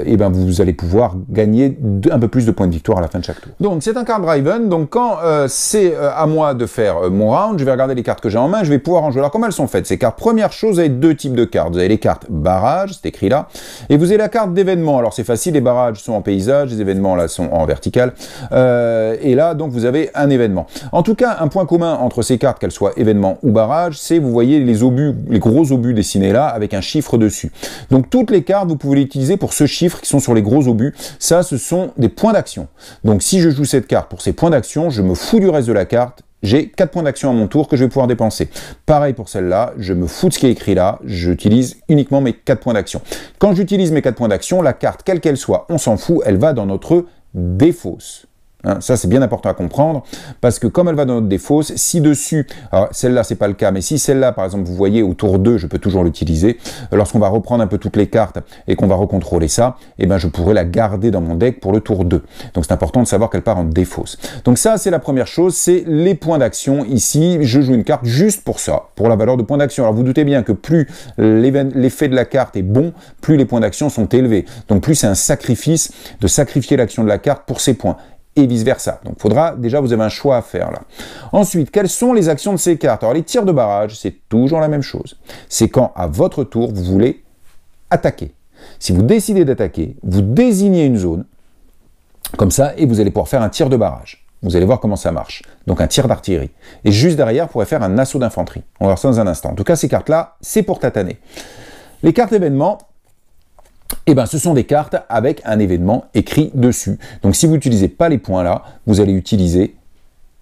et ben vous allez pouvoir gagner un peu plus de points de victoire à la fin de chaque tour. Donc c'est un card driven, donc quand c'est à moi de faire mon round, je vais regarder les cartes que j'ai en main, je vais pouvoir en jouer. Alors comment elles sont faites ces cartes? Première chose, vous avez deux types de cartes. Vous avez les cartes barrage, c'est écrit là, et vous avez la carte d'événement. Alors c'est facile, les barrages sont en paysage, les événements là sont en vertical, et là donc vous avez un événement. En tout cas, un point commun entre ces cartes, qu'elles soient événements ou barrage, c'est vous voyez les obus, les gros obus dessinés là avec un chiffre dessus. Donc toutes les cartes, vous pouvez les utiliser pour ce chiffre qui sont sur les gros obus. Ça, ce sont des points d'action. Donc si je joue cette carte pour ces points d'action, je me fous du reste de la carte. J'ai 4 points d'action à mon tour que je vais pouvoir dépenser. Pareil pour celle-là, je me fous de ce qui est écrit là, j'utilise uniquement mes 4 points d'action. Quand j'utilise mes 4 points d'action, la carte, quelle qu'elle soit, on s'en fout, elle va dans notre défausse. Hein, ça c'est bien important à comprendre, parce que comme elle va dans notre défausse, si dessus, alors celle-là c'est pas le cas, mais si celle-là par exemple vous voyez au tour 2, je peux toujours l'utiliser, lorsqu'on va reprendre un peu toutes les cartes et qu'on va recontrôler ça, et ben je pourrais la garder dans mon deck pour le tour 2. Donc c'est important de savoir qu'elle part en défausse. Donc ça c'est la première chose, c'est les points d'action. Ici je joue une carte juste pour ça, pour la valeur de points d'action. Alors vous doutez bien que plus l'effet de la carte est bon, plus les points d'action sont élevés. Donc plus c'est un sacrifice de sacrifier l'action de la carte pour ses points. Et vice-versa. Donc, faudra, déjà, vous avez un choix à faire, là. Ensuite, quelles sont les actions de ces cartes? Alors, les tirs de barrage, c'est toujours la même chose. C'est quand, à votre tour, vous voulez attaquer. Si vous décidez d'attaquer, vous désignez une zone, comme ça, et vous allez pouvoir faire un tir de barrage. Vous allez voir comment ça marche. Donc, un tir d'artillerie. Et juste derrière, vous pourrez faire un assaut d'infanterie. On va voir ça dans un instant. En tout cas, ces cartes-là, c'est pour tataner. Les cartes événements, eh ben, ce sont des cartes avec un événement écrit dessus. Donc, si vous n'utilisez pas les points là, vous allez utiliser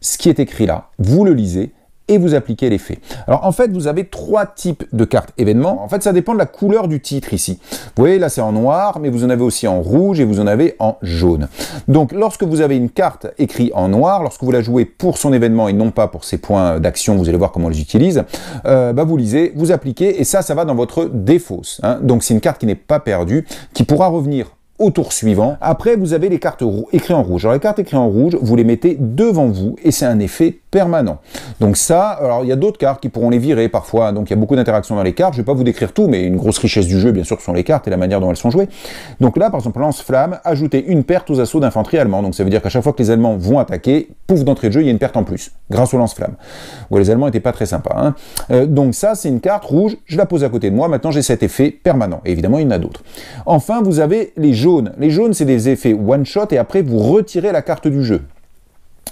ce qui est écrit là. Vous le lisez et vous appliquez l'effet. Alors, en fait, vous avez 3 types de cartes événements. En fait, ça dépend de la couleur du titre ici. Vous voyez, là, c'est en noir, mais vous en avez aussi en rouge et vous en avez en jaune. Donc, lorsque vous avez une carte écrite en noir, lorsque vous la jouez pour son événement et non pas pour ses points d'action, vous allez voir comment on les utilise, vous lisez, vous appliquez, et ça va dans votre défausse. Hein. Donc, c'est une carte qui n'est pas perdue, qui pourra revenir au tour suivant. Après, vous avez les cartes écrites en rouge. Alors, les cartes écrites en rouge, vous les mettez devant vous et c'est un effet permanent. Donc ça, alors il y a d'autres cartes qui pourront les virer parfois, donc il y a beaucoup d'interactions dans les cartes. Je ne vais pas vous décrire tout, mais une grosse richesse du jeu, bien sûr, sont les cartes et la manière dont elles sont jouées. Donc là, par exemple, lance-flamme, ajoutez une perte aux assauts d'infanterie allemands. Donc ça veut dire qu'à chaque fois que les Allemands vont attaquer, pouf, d'entrée de jeu, il y a une perte en plus, grâce au lance-flamme. Ouais, les Allemands n'étaient pas très sympas. Hein. Donc ça, c'est une carte rouge, je la pose à côté de moi, maintenant j'ai cet effet permanent. Et évidemment, il y en a d'autres. Enfin, vous avez les jaunes. Les jaunes, c'est des effets one-shot et après, vous retirez la carte du jeu.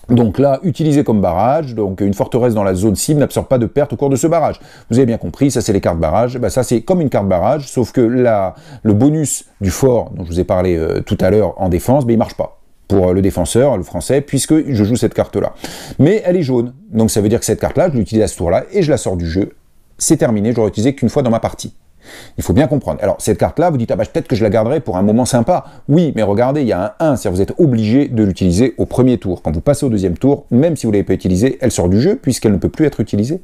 Donc là, utilisé comme barrage, donc une forteresse dans la zone cible n'absorbe pas de perte au cours de ce barrage. Vous avez bien compris, ça c'est les cartes barrage. Ben, ça c'est comme une carte barrage, sauf que le bonus du fort dont je vous ai parlé tout à l'heure en défense, ben, il marche pas pour le défenseur, le français, puisque je joue cette carte-là. Mais elle est jaune, donc ça veut dire que cette carte-là, je l'utilise à ce tour-là et je la sors du jeu. C'est terminé, je l'aurai utilisée qu'une fois dans ma partie. Il faut bien comprendre. Alors, cette carte-là, vous dites, ah bah, peut-être que je la garderai pour un moment sympa. Oui, mais regardez, il y a un 1, c'est-à-dire vous êtes obligé de l'utiliser au premier tour. Quand vous passez au deuxième tour, même si vous ne l'avez pas utilisée, elle sort du jeu, puisqu'elle ne peut plus être utilisée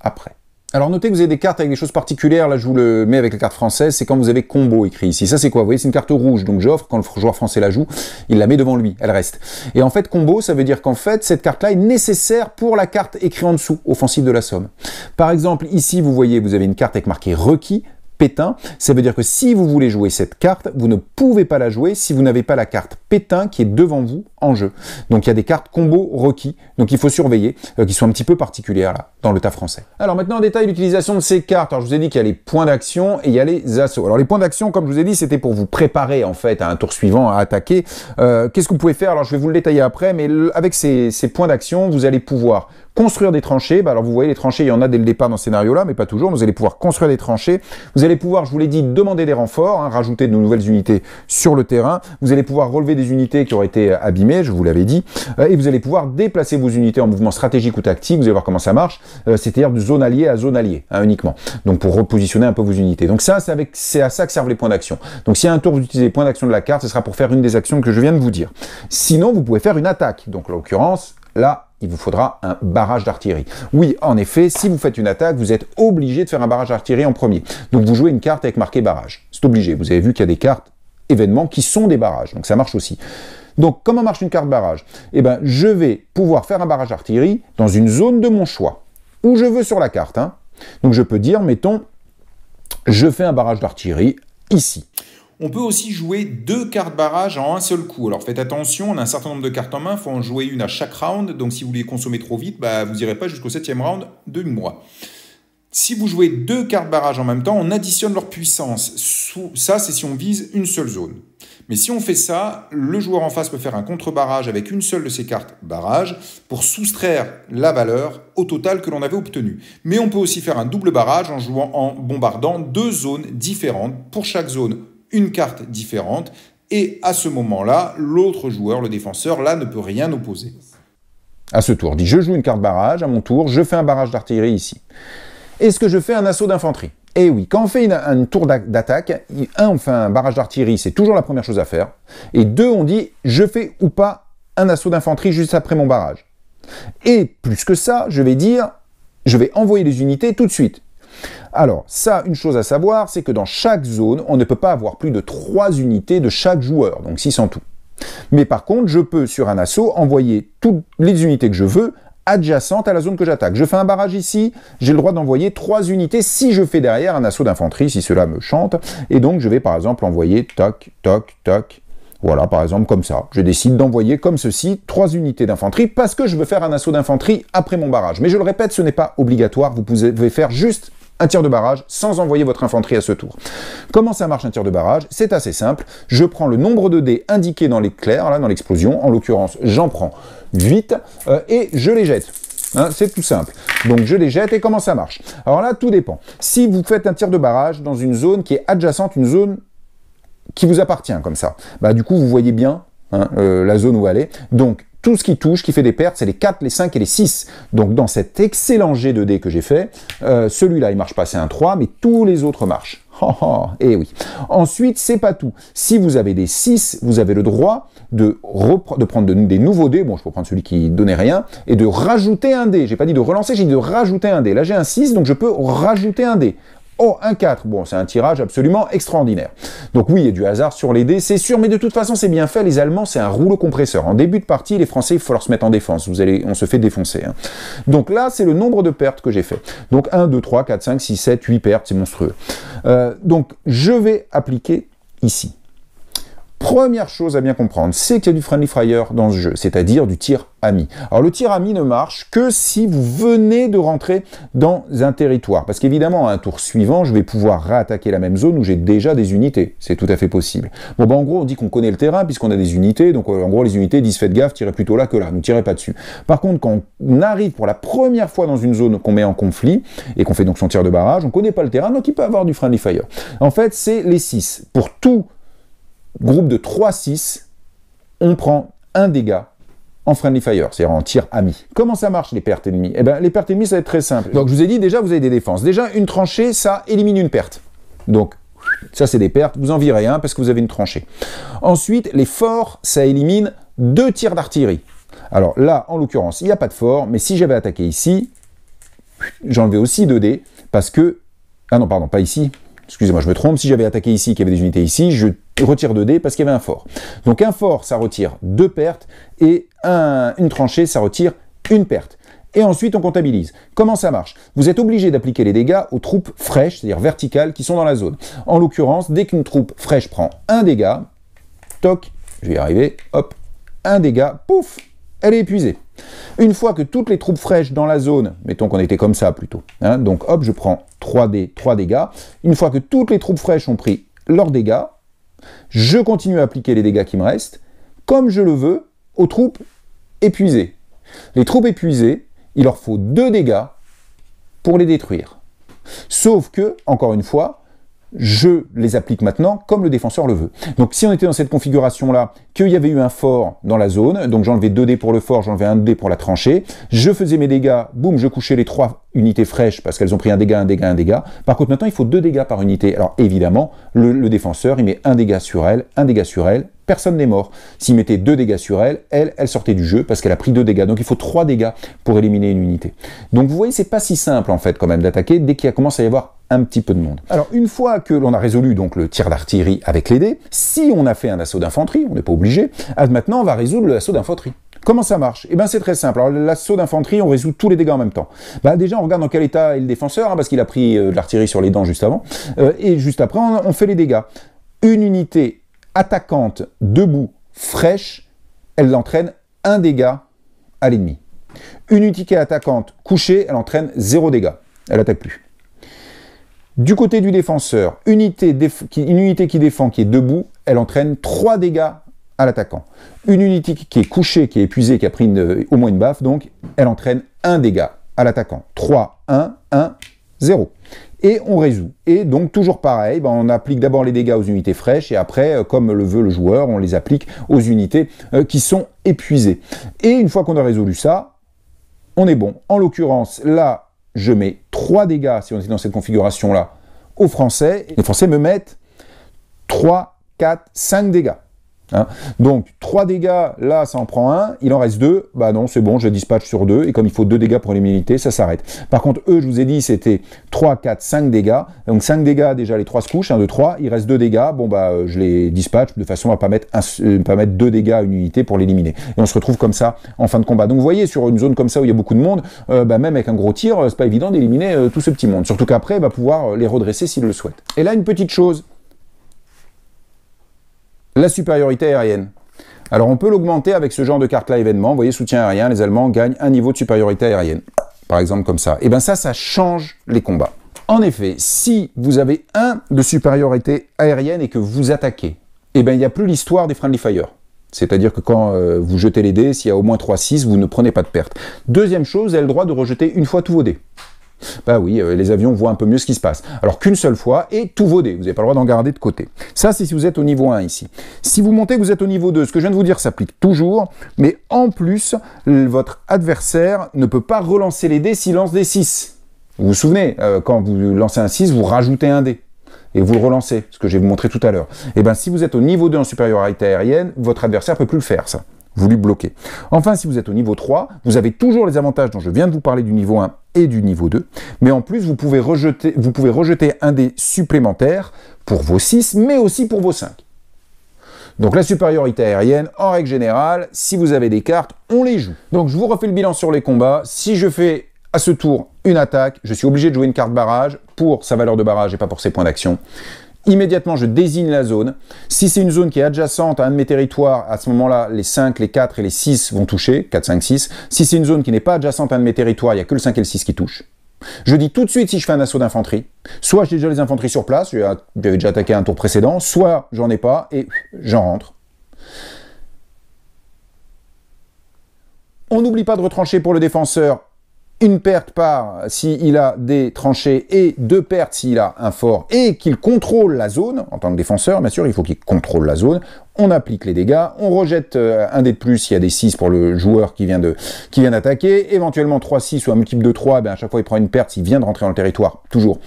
après. Alors, notez que vous avez des cartes avec des choses particulières. Là, je vous le mets avec les cartes françaises. C'est quand vous avez combo écrit ici. Ça, c'est quoi? Vous voyez, c'est une carte rouge. Donc, j'offre, quand le joueur français la joue, il la met devant lui. Elle reste. Et en fait, combo, ça veut dire qu'en fait, cette carte-là est nécessaire pour la carte écrite en dessous, offensive de la Somme. Par exemple, ici, vous voyez, vous avez une carte avec marqué requis. Pétain, ça veut dire que si vous voulez jouer cette carte, vous ne pouvez pas la jouer si vous n'avez pas la carte Pétain qui est devant vous en jeu. Donc il y a des cartes combo requis, donc il faut surveiller, qui sont un petit peu particulières là, dans le tas français. Alors maintenant en détail l'utilisation de ces cartes. Alors je vous ai dit qu'il y a les points d'action et il y a les assauts. Alors les points d'action, comme je vous ai dit, c'était pour vous préparer en fait à un tour suivant à attaquer. Qu'est-ce que vous pouvez faire? Alors je vais vous le détailler après, mais avec ces points d'action, vous allez pouvoir construire des tranchées. Alors vous voyez les tranchées, il y en a dès le départ dans ce scénario-là, mais pas toujours. Vous allez pouvoir construire des tranchées. Vous allez pouvoir, je vous l'ai dit, demander des renforts, rajouter de nouvelles unités sur le terrain. Vous allez pouvoir relever des unités qui auraient été abîmées, je vous l'avais dit, et vous allez pouvoir déplacer vos unités en mouvement stratégique ou tactique. Vous allez voir comment ça marche, c'est-à-dire de zone alliée à zone alliée, uniquement. Donc pour repositionner un peu vos unités. Donc ça, c'est à ça que servent les points d'action. Donc si à un tour vous utilisez les points d'action de la carte, ce sera pour faire une des actions que je viens de vous dire. Sinon, vous pouvez faire une attaque. Donc en l'occurrence, là, il vous faudra un barrage d'artillerie. Oui, en effet, si vous faites une attaque, vous êtes obligé de faire un barrage d'artillerie en premier. Donc vous jouez une carte avec marqué barrage. C'est obligé. Vous avez vu qu'il y a des cartes événements qui sont des barrages. Donc ça marche aussi. Donc comment marche une carte barrage? Eh bien, je vais pouvoir faire un barrage d'artillerie dans une zone de mon choix, où je veux sur la carte. Donc je peux dire, mettons, je fais un barrage d'artillerie ici. On peut aussi jouer 2 cartes barrage en un seul coup. Alors faites attention, on a un certain nombre de cartes en main, il faut en jouer une à chaque round. Donc si vous les consommez trop vite, vous n'irez pas jusqu'au 7e round de moi. Si vous jouez 2 cartes barrage en même temps, on additionne leur puissance. Ça, c'est si on vise une seule zone. Mais si on fait ça, le joueur en face peut faire un contre-barrage avec une seule de ces cartes barrage pour soustraire la valeur au total que l'on avait obtenu. Mais on peut aussi faire un double barrage en bombardant 2 zones différentes. Pour chaque zone, une carte différente, et à ce moment-là, l'autre joueur, le défenseur, là, ne peut rien opposer. À ce tour, dit je joue une carte barrage, à mon tour, je fais un barrage d'artillerie ici. Est-ce que je fais un assaut d'infanterie? Eh oui, quand on fait un tour d'attaque, on fait un barrage d'artillerie, c'est toujours la première chose à faire, et 2, on dit je fais ou pas un assaut d'infanterie juste après mon barrage. Et plus que ça, je vais dire, je vais envoyer les unités tout de suite. Alors, ça, une chose à savoir, c'est que dans chaque zone, on ne peut pas avoir plus de 3 unités de chaque joueur, donc 6 en tout. Mais par contre, je peux, sur un assaut, envoyer toutes les unités que je veux adjacentes à la zone que j'attaque. Je fais un barrage ici, j'ai le droit d'envoyer 3 unités si je fais derrière un assaut d'infanterie, si cela me chante. Et donc, je vais par exemple envoyer toc, toc, toc. Voilà, par exemple, comme ça. Je décide d'envoyer comme ceci 3 unités d'infanterie parce que je veux faire un assaut d'infanterie après mon barrage. Mais je le répète, ce n'est pas obligatoire. Vous pouvez faire juste un tir de barrage sans envoyer votre infanterie à ce tour. Comment ça marche un tir de barrage? C'est assez simple. Je prends le nombre de dés indiqué dans l'éclair, là, dans l'explosion. En l'occurrence, j'en prends 8 et je les jette. C'est tout simple. Donc je les jette et comment ça marche? Alors là, tout dépend. Si vous faites un tir de barrage dans une zone qui est adjacente, une zone qui vous appartient comme ça, du coup vous voyez bien la zone où elle est. Donc tout ce qui touche, qui fait des pertes, c'est les 4, les 5 et les 6. Donc dans cet excellent jet de dés que j'ai fait, celui-là il marche pas, c'est un 3, mais tous les autres marchent. Et oui. Ensuite, c'est pas tout. Si vous avez des 6, vous avez le droit de prendre des nouveaux dés, bon je peux prendre celui qui donnait rien, et de rajouter un dé. J'ai pas dit de relancer, j'ai dit de rajouter un dé. Là j'ai un 6, donc je peux rajouter un dé. Oh, un 4, bon, c'est un tirage absolument extraordinaire. Donc oui, il y a du hasard sur les dés, c'est sûr, mais de toute façon, c'est bien fait. Les Allemands, c'est un rouleau compresseur. En début de partie, les Français, il faut leur se mettre en défense. On se fait défoncer. Donc là, c'est le nombre de pertes que j'ai fait. Donc 1, 2, 3, 4, 5, 6, 7, 8 pertes, c'est monstrueux. Donc, je vais appliquer ici. Première chose à bien comprendre, c'est qu'il y a du friendly fire dans ce jeu, c'est-à-dire du tir ami. Alors le tir ami ne marche que si vous venez de rentrer dans un territoire, parce qu'évidemment à un tour suivant, je vais pouvoir réattaquer la même zone où j'ai déjà des unités, c'est tout à fait possible. Bon en gros on dit qu'on connaît le terrain puisqu'on a des unités, donc en gros les unités disent faites gaffe, tirez plutôt là que là, ne tirez pas dessus. Par contre quand on arrive pour la première fois dans une zone qu'on met en conflit, et qu'on fait donc son tir de barrage, on connaît pas le terrain, donc il peut avoir du friendly fire. En fait c'est les 6. Pour tout groupe de 3-6, on prend un dégât en friendly fire, c'est-à-dire en tir ami. Comment ça marche les pertes ennemies? Eh bien, les pertes ennemies, ça va être très simple. Donc, je vous ai dit, déjà, vous avez des défenses. Déjà, une tranchée, ça élimine une perte. Donc, ça, c'est des pertes. Vous en virez un parce que vous avez une tranchée. Ensuite, les forts, ça élimine 2 tirs d'artillerie. Alors là, en l'occurrence, il n'y a pas de fort, mais si j'avais attaqué ici, j'enlevais aussi 2 dés parce que... Ah non, pardon, pas ici. Excusez-moi, je me trompe. Si j'avais attaqué ici, qu'il y avait des unités ici, je retire 2 dés parce qu'il y avait un fort. Donc un fort, ça retire 2 pertes, et une tranchée, ça retire 1 perte. Et ensuite, on comptabilise. Comment ça marche? Vous êtes obligé d'appliquer les dégâts aux troupes fraîches, c'est-à-dire verticales, qui sont dans la zone. En l'occurrence, dès qu'une troupe fraîche prend un dégât, toc, je vais y arriver, hop, un dégât, pouf, elle est épuisée. Une fois que toutes les troupes fraîches dans la zone, mettons qu'on était comme ça plutôt, hein, donc hop, je prends 3 dégâts, une fois que toutes les troupes fraîches ont pris leurs dégâts, je continue à appliquer les dégâts qui me restent, comme je le veux, aux troupes épuisées. Les troupes épuisées, il leur faut 2 dégâts pour les détruire. Sauf que, encore une fois, je les applique maintenant comme le défenseur le veut. Donc si on était dans cette configuration-là, qu'il y avait eu un fort dans la zone, donc j'enlevais 2 dés pour le fort, j'enlevais 1 dé pour la tranchée, je faisais mes dégâts, boum, je couchais les 3 unités fraîches parce qu'elles ont pris un dégât, un dégât, un dégât. Par contre maintenant il faut 2 dégâts par unité. Alors évidemment, le défenseur il met 1 dégât sur elle, 1 dégât sur elle, personne n'est mort. S'il mettait 2 dégâts sur elle, elle sortait du jeu parce qu'elle a pris 2 dégâts. Donc il faut 3 dégâts pour éliminer une unité. Donc vous voyez, c'est pas si simple en fait quand même d'attaquer dès qu'il commence à y avoir un petit peu de monde. Alors une fois que l'on a résolu donc le tir d'artillerie avec les dés, si on a fait un assaut d'infanterie, on n'est pas obligé, maintenant on va résoudre l'assaut d'infanterie. Comment ça marche? Eh bien c'est très simple. Alors l'assaut d'infanterie, on résout tous les dégâts en même temps. Déjà on regarde dans quel état est le défenseur, hein, parce qu'il a pris de l'artillerie sur les dents juste avant, et juste après on fait les dégâts. Une unité attaquante debout, fraîche, elle entraîne 1 dégât à l'ennemi. Une unité attaquante couchée, elle entraîne 0 dégâts. Elle n'attaque plus. Du côté du défenseur, une unité qui défend, qui est debout, elle entraîne 3 dégâts à l'attaquant. Une unité qui est couchée, qui est épuisée, qui a pris au moins une baffe, donc elle entraîne 1 dégât à l'attaquant. 3, 1, 1, 0. Et on résout. Et donc toujours pareil, on applique d'abord les dégâts aux unités fraîches et après, comme le veut le joueur, on les applique aux unités qui sont épuisées. Et une fois qu'on a résolu ça, on est bon. En l'occurrence, là, je mets 3 dégâts, si on est dans cette configuration-là, aux Français. Les Français me mettent 3, 4, 5 dégâts. Hein. Donc 3 dégâts, là ça en prend 1, il en reste 2, bah non c'est bon, je dispatche sur 2, et comme il faut 2 dégâts pour les unités, ça s'arrête. Par contre eux, je vous ai dit, c'était 3, 4, 5 dégâts, donc 5 dégâts déjà, les 3 se couchent, 1, 2, 3, il reste 2 dégâts, bon bah je les dispatche de façon à pas mettre 2 dégâts à une unité pour l'éliminer. Et on se retrouve comme ça en fin de combat. Donc vous voyez, sur une zone comme ça où il y a beaucoup de monde, même avec un gros tir, c'est pas évident d'éliminer tout ce petit monde, surtout qu'après il va pouvoir les redresser s'il le souhaite. Et là une petite chose, la supériorité aérienne. Alors on peut l'augmenter avec ce genre de carte-là événement. Vous voyez, soutien aérien, les Allemands gagnent un niveau de supériorité aérienne. Par exemple comme ça. Et bien ça change les combats. En effet, si vous avez 1 de supériorité aérienne et que vous attaquez, et bien il n'y a plus l'histoire des friendly fire. C'est-à-dire que quand vous jetez les dés, s'il y a au moins 3-6, vous ne prenez pas de perte. Deuxième chose, vous avez le droit de rejeter une fois tous vos dés. Bah oui, les avions voient un peu mieux ce qui se passe. Alors qu'une seule fois, et tous vos dés, vous n'avez pas le droit d'en garder de côté. Ça, c'est si vous êtes au niveau 1 ici. Si vous montez, vous êtes au niveau 2. Ce que je viens de vous dire s'applique toujours, mais en plus, votre adversaire ne peut pas relancer les dés s'il lance des 6. Vous vous souvenez, quand vous lancez un 6, vous rajoutez un dé. Et vous le relancez, ce que je vais vous montrer tout à l'heure. Et bien, si vous êtes au niveau 2 en supériorité aérienne, votre adversaire ne peut plus le faire, ça. Vous lui bloquez. Enfin, si vous êtes au niveau 3, vous avez toujours les avantages dont je viens de vous parler du niveau 1 et du niveau 2, mais en plus, vous pouvez rejeter un dé supplémentaire pour vos 6, mais aussi pour vos 5. Donc la supériorité aérienne, en règle générale, si vous avez des cartes, on les joue. Donc je vous refais le bilan sur les combats. Si je fais à ce tour une attaque, je suis obligé de jouer une carte barrage pour sa valeur de barrage et pas pour ses points d'action. Immédiatement, je désigne la zone. Si c'est une zone qui est adjacente à un de mes territoires, à ce moment-là, les 5, les 4 et les 6 vont toucher, 4, 5, 6. Si c'est une zone qui n'est pas adjacente à un de mes territoires, il n'y a que le 5 et le 6 qui touchent. Je dis tout de suite si je fais un assaut d'infanterie. Soit j'ai déjà les infanteries sur place, j'avais déjà attaqué un tour précédent, soit j'en ai pas et j'en rentre. On n'oublie pas de retrancher pour le défenseur. Une perte par s'il a des tranchées et 2 pertes s'il a un fort et qu'il contrôle la zone, en tant que défenseur, bien sûr, il faut qu'il contrôle la zone. On applique les dégâts, on rejette un dé de plus s'il y a des 6 pour le joueur qui vient d'attaquer, éventuellement 3-6 ou un multiple de 3, à chaque fois il prend une perte s'il vient de rentrer dans le territoire, toujours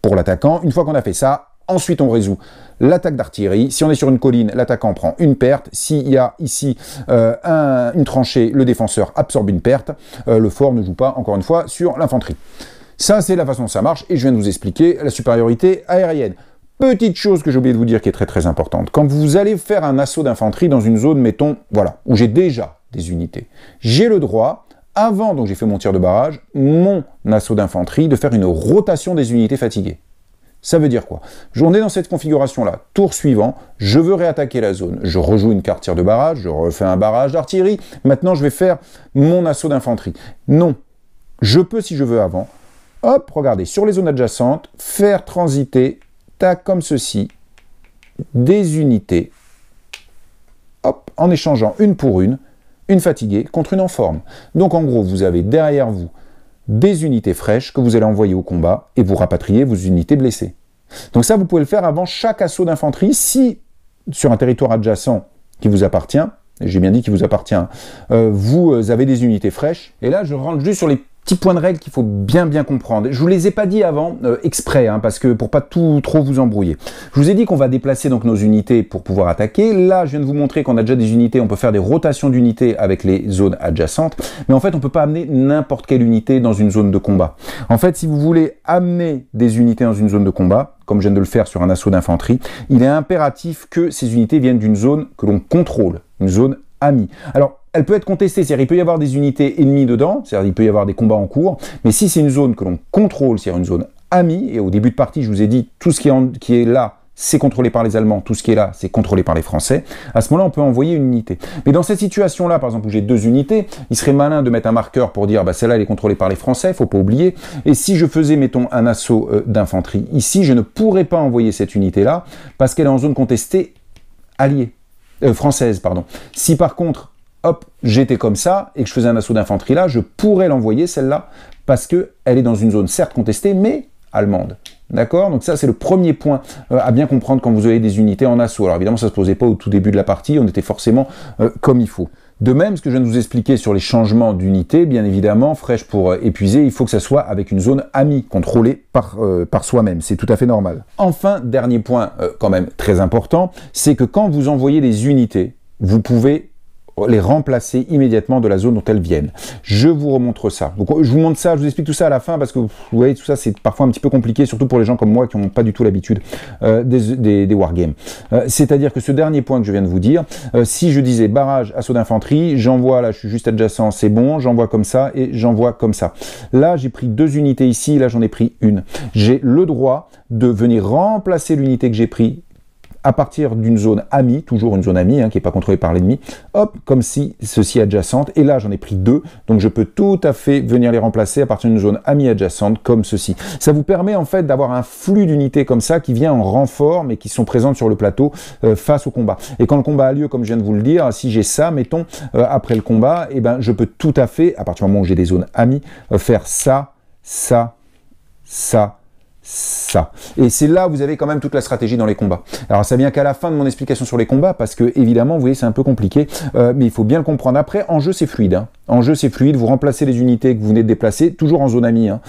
pour l'attaquant. Une fois qu'on a fait ça, ensuite on résout l'attaque d'artillerie. Si on est sur une colline, l'attaquant prend une perte. S'il y a ici une tranchée, le défenseur absorbe une perte. Le fort ne joue pas, encore une fois, sur l'infanterie. Ça, c'est la façon dont ça marche, et je viens de vous expliquer la supériorité aérienne. Petite chose que j'ai oublié de vous dire qui est très très importante. Quand vous allez faire un assaut d'infanterie dans une zone, mettons, voilà, où j'ai déjà des unités, j'ai le droit, avant, donc j'ai fait mon tir de barrage, mon assaut d'infanterie, de faire une rotation des unités fatiguées. Ça veut dire quoi? On est dans cette configuration-là. Tour suivant, je veux réattaquer la zone. Je rejoue une carte tir de barrage, je refais un barrage d'artillerie. Maintenant, je vais faire mon assaut d'infanterie. Non, je peux, si je veux avant, hop, regardez, sur les zones adjacentes, faire transiter, tac, comme ceci, des unités, hop, en échangeant une pour une fatiguée contre une en forme. Donc en gros, vous avez derrière vous des unités fraîches que vous allez envoyer au combat et vous rapatriez vos unités blessées. Donc ça, vous pouvez le faire avant chaque assaut d'infanterie si, sur un territoire adjacent qui vous appartient, j'ai bien dit qu'il vous appartient, vous avez des unités fraîches. Et là, je rentre juste sur les petits points de règle qu'il faut bien comprendre. Je vous les ai pas dit avant exprès, hein, parce que pour pas trop vous embrouiller. Je vous ai dit qu'on va déplacer donc nos unités pour pouvoir attaquer. Là, je viens de vous montrer qu'on a déjà des unités, on peut faire des rotations d'unités avec les zones adjacentes, mais en fait, on peut pas amener n'importe quelle unité dans une zone de combat. En fait, si vous voulez amener des unités dans une zone de combat, comme je viens de le faire sur un assaut d'infanterie, il est impératif que ces unités viennent d'une zone que l'on contrôle, une zone amie. Alors, elle peut être contestée, c'est-à-dire il peut y avoir des unités ennemies dedans, c'est-à-dire il peut y avoir des combats en cours, mais si c'est une zone que l'on contrôle, c'est-à-dire une zone amie, et au début de partie, je vous ai dit, tout ce qui est là, c'est contrôlé par les Allemands, tout ce qui est là, c'est contrôlé par les Français, à ce moment-là, on peut envoyer une unité. Mais dans cette situation-là, par exemple, où j'ai deux unités, il serait malin de mettre un marqueur pour dire, bah, celle-là, elle est contrôlée par les Français, faut pas oublier, et si je faisais, mettons, un assaut d'infanterie ici, je ne pourrais pas envoyer cette unité-là, parce qu'elle est en zone contestée alliée, française, pardon. Si par contre, hop, j'étais comme ça, et que je faisais un assaut d'infanterie là, je pourrais l'envoyer, celle-là, parce qu'elle est dans une zone certes contestée, mais allemande. D'accord? Donc ça, c'est le premier point à bien comprendre quand vous avez des unités en assaut. Alors évidemment, ça ne se posait pas au tout début de la partie, on était forcément comme il faut. De même, ce que je viens de vous expliquer sur les changements d'unités, bien évidemment, fraîche pour épuiser, il faut que ça soit avec une zone amie, contrôlée par soi-même. C'est tout à fait normal. Enfin, dernier point quand même très important, c'est que quand vous envoyez des unités, vous pouvez les remplacer immédiatement de la zone dont elles viennent. Je vous remontre ça. Donc, je vous montre ça, je vous explique tout ça à la fin parce que vous voyez, tout ça c'est parfois un petit peu compliqué, surtout pour les gens comme moi qui n'ont pas du tout l'habitude des wargames. C'est-à-dire que ce dernier point que je viens de vous dire, si je disais barrage, assaut d'infanterie, j'envoie, là je suis juste adjacent, c'est bon, j'envoie comme ça et j'envoie comme ça. Là j'ai pris deux unités ici, là j'en ai pris une. J'ai le droit de venir remplacer l'unité que j'ai pris à partir d'une zone amie, toujours une zone amie, hein, qui n'est pas contrôlée par l'ennemi, hop, comme si ceci adjacente, et là j'en ai pris deux, donc je peux tout à fait venir les remplacer à partir d'une zone amie adjacente, comme ceci. Ça vous permet en fait d'avoir un flux d'unités comme ça, qui vient en renfort, mais qui sont présentes sur le plateau face au combat. Et quand le combat a lieu, comme je viens de vous le dire, si j'ai ça, mettons, après le combat, eh ben, je peux tout à fait, à partir du moment où j'ai des zones amies, faire ça, ça, ça, ça. Et c'est là où vous avez quand même toute la stratégie dans les combats. Alors ça vient qu'à la fin de mon explication sur les combats, parce que évidemment, vous voyez, c'est un peu compliqué, mais il faut bien le comprendre. Après, en jeu, c'est fluide. Hein. En jeu, c'est fluide, vous remplacez les unités que vous venez de déplacer, toujours en zone amie. Hein.